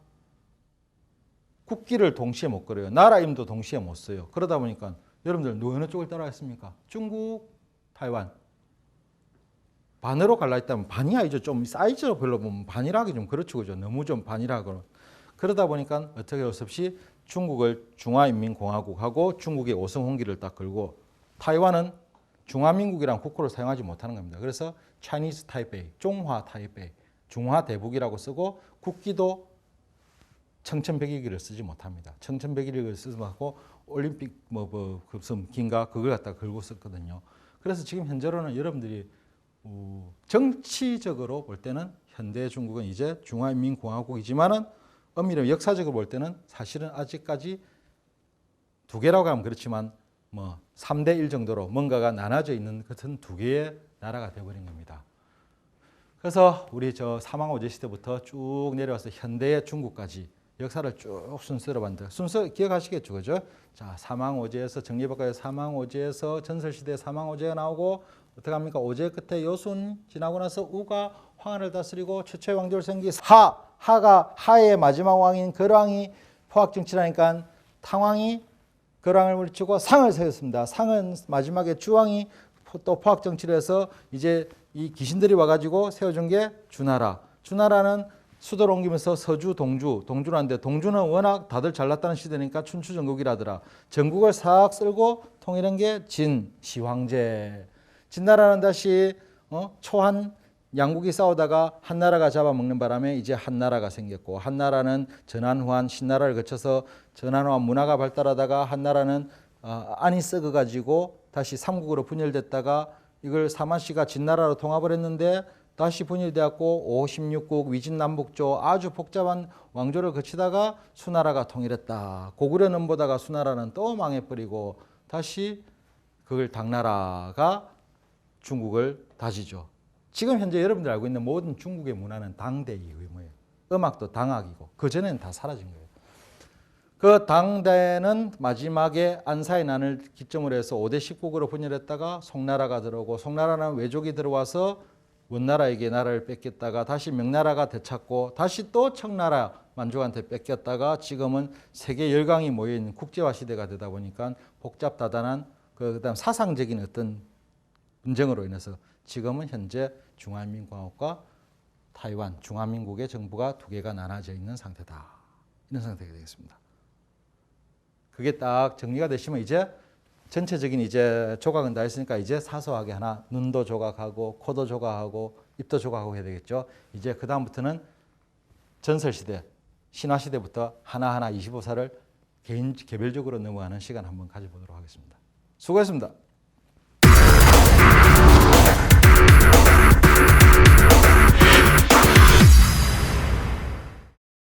국기를 동시에 못 걸어요. 나라 이름도 동시에 못 써요. 그러다 보니까 여러분들 어느 쪽을 따라했습니까? 중국, 타이완. 반으로 갈라있다면 반이 아니죠. 좀 사이즈로 별로 보면 반이라기 좀 그렇죠. 그죠? 너무 좀 반이라고. 그러다 보니까 어떻게 할 수 없이 중국을 중화인민공화국하고 중국의 오성홍기를 딱 걸고 타이완은 중화민국이란 국호를 사용하지 못하는 겁니다. 그래서 Chinese Taipei, 중화 타이베이, 중화 대북이라고 쓰고 국기도 청천백일기를 쓰지 못합니다. 청천백일기를 쓰지 못하고 올림픽 급선 긴가 그걸 갖다 걸고 썼거든요. 그래서 지금 현재로는 여러분들이 정치적으로 볼 때는 현대 중국은 이제 중화인민공화국이지만은 엄밀히 역사적으로 볼 때는 사실은 아직까지 두 개라고 하면 그렇지만 뭐 3대 1 정도로 뭔가가 나눠져 있는 같은 두 개의 나라가 되어버린 겁니다. 그래서 우리 저 사망오제 시대부터 쭉 내려와서 현대의 중국까지 역사를 쭉 순서로 봤는데 순서 기억하시겠죠, 그죠? 자, 사망오제에서 정리해볼까요? 사망오제에서 전설시대 사망오제가 나오고 어떻게 합니까? 오제 끝에 요순 지나고 나서 우가 황하를 다스리고 최초의 왕조를 생기 하가 하의 마지막 왕인 거랑이 포악정치라니까 탕왕이 거랑을 물리치고 상을 세웠습니다. 상은 마지막에 주왕이 또 포악정치를 해서 이제 이 귀신들이 와가지고 세워준 게 주나라. 주나라는 수도를 옮기면서 서주, 동주라는데 동주는 워낙 다들 잘났다는 시대니까 춘추전국이라더라. 전국을 싹 쓸고 통일한 게 시황제. 진나라는 다시 초한 양국이 싸우다가 한나라가 잡아먹는 바람에 이제 한나라가 생겼고 한나라는 전한후한 신나라를 거쳐서 전한후한 문화가 발달하다가 한나라는 안이 썩어가지고 다시 삼국으로 분열됐다가 이걸 사만씨가 진나라로 통합을 했는데 다시 분열되었고 56국 위진남북조 아주 복잡한 왕조를 거치다가 수나라가 통일했다. 고구려 넘보다가 수나라는 또 망해버리고 다시 그걸 당나라가 중국을 다지죠. 지금 현재 여러분들 알고 있는 모든 중국의 문화는 당대의 의무예요. 음악도 당악이고 그전에는 다 사라진 거예요. 그 당대는 마지막에 안사의 난을 기점으로 해서 5대 10국으로 분열했다가 송나라가 들어오고 송나라는 외족이 들어와서 원나라에게 나라를 뺏겼다가 다시 명나라가 되찾고 다시 또 청나라 만주한테 뺏겼다가 지금은 세계 열강이 모여있는 국제화 시대가 되다 보니까 복잡다단한 그다음 사상적인 어떤 분쟁으로 인해서 지금은 현재 중화인민공화국과 타이완, 중화민국의 정부가 두 개가 나눠져 있는 상태다. 이런 상태가 되겠습니다. 그게 딱 정리가 되시면 이제 전체적인 이제 조각은 다 했으니까 이제 사소하게 하나 눈도 조각하고 코도 조각하고 입도 조각하고 해야 되겠죠. 이제 그 다음부터는 전설시대, 신화시대부터 하나하나 25사를 개별적으로 넘어가는 시간 한번 가져보도록 하겠습니다. 수고했습니다.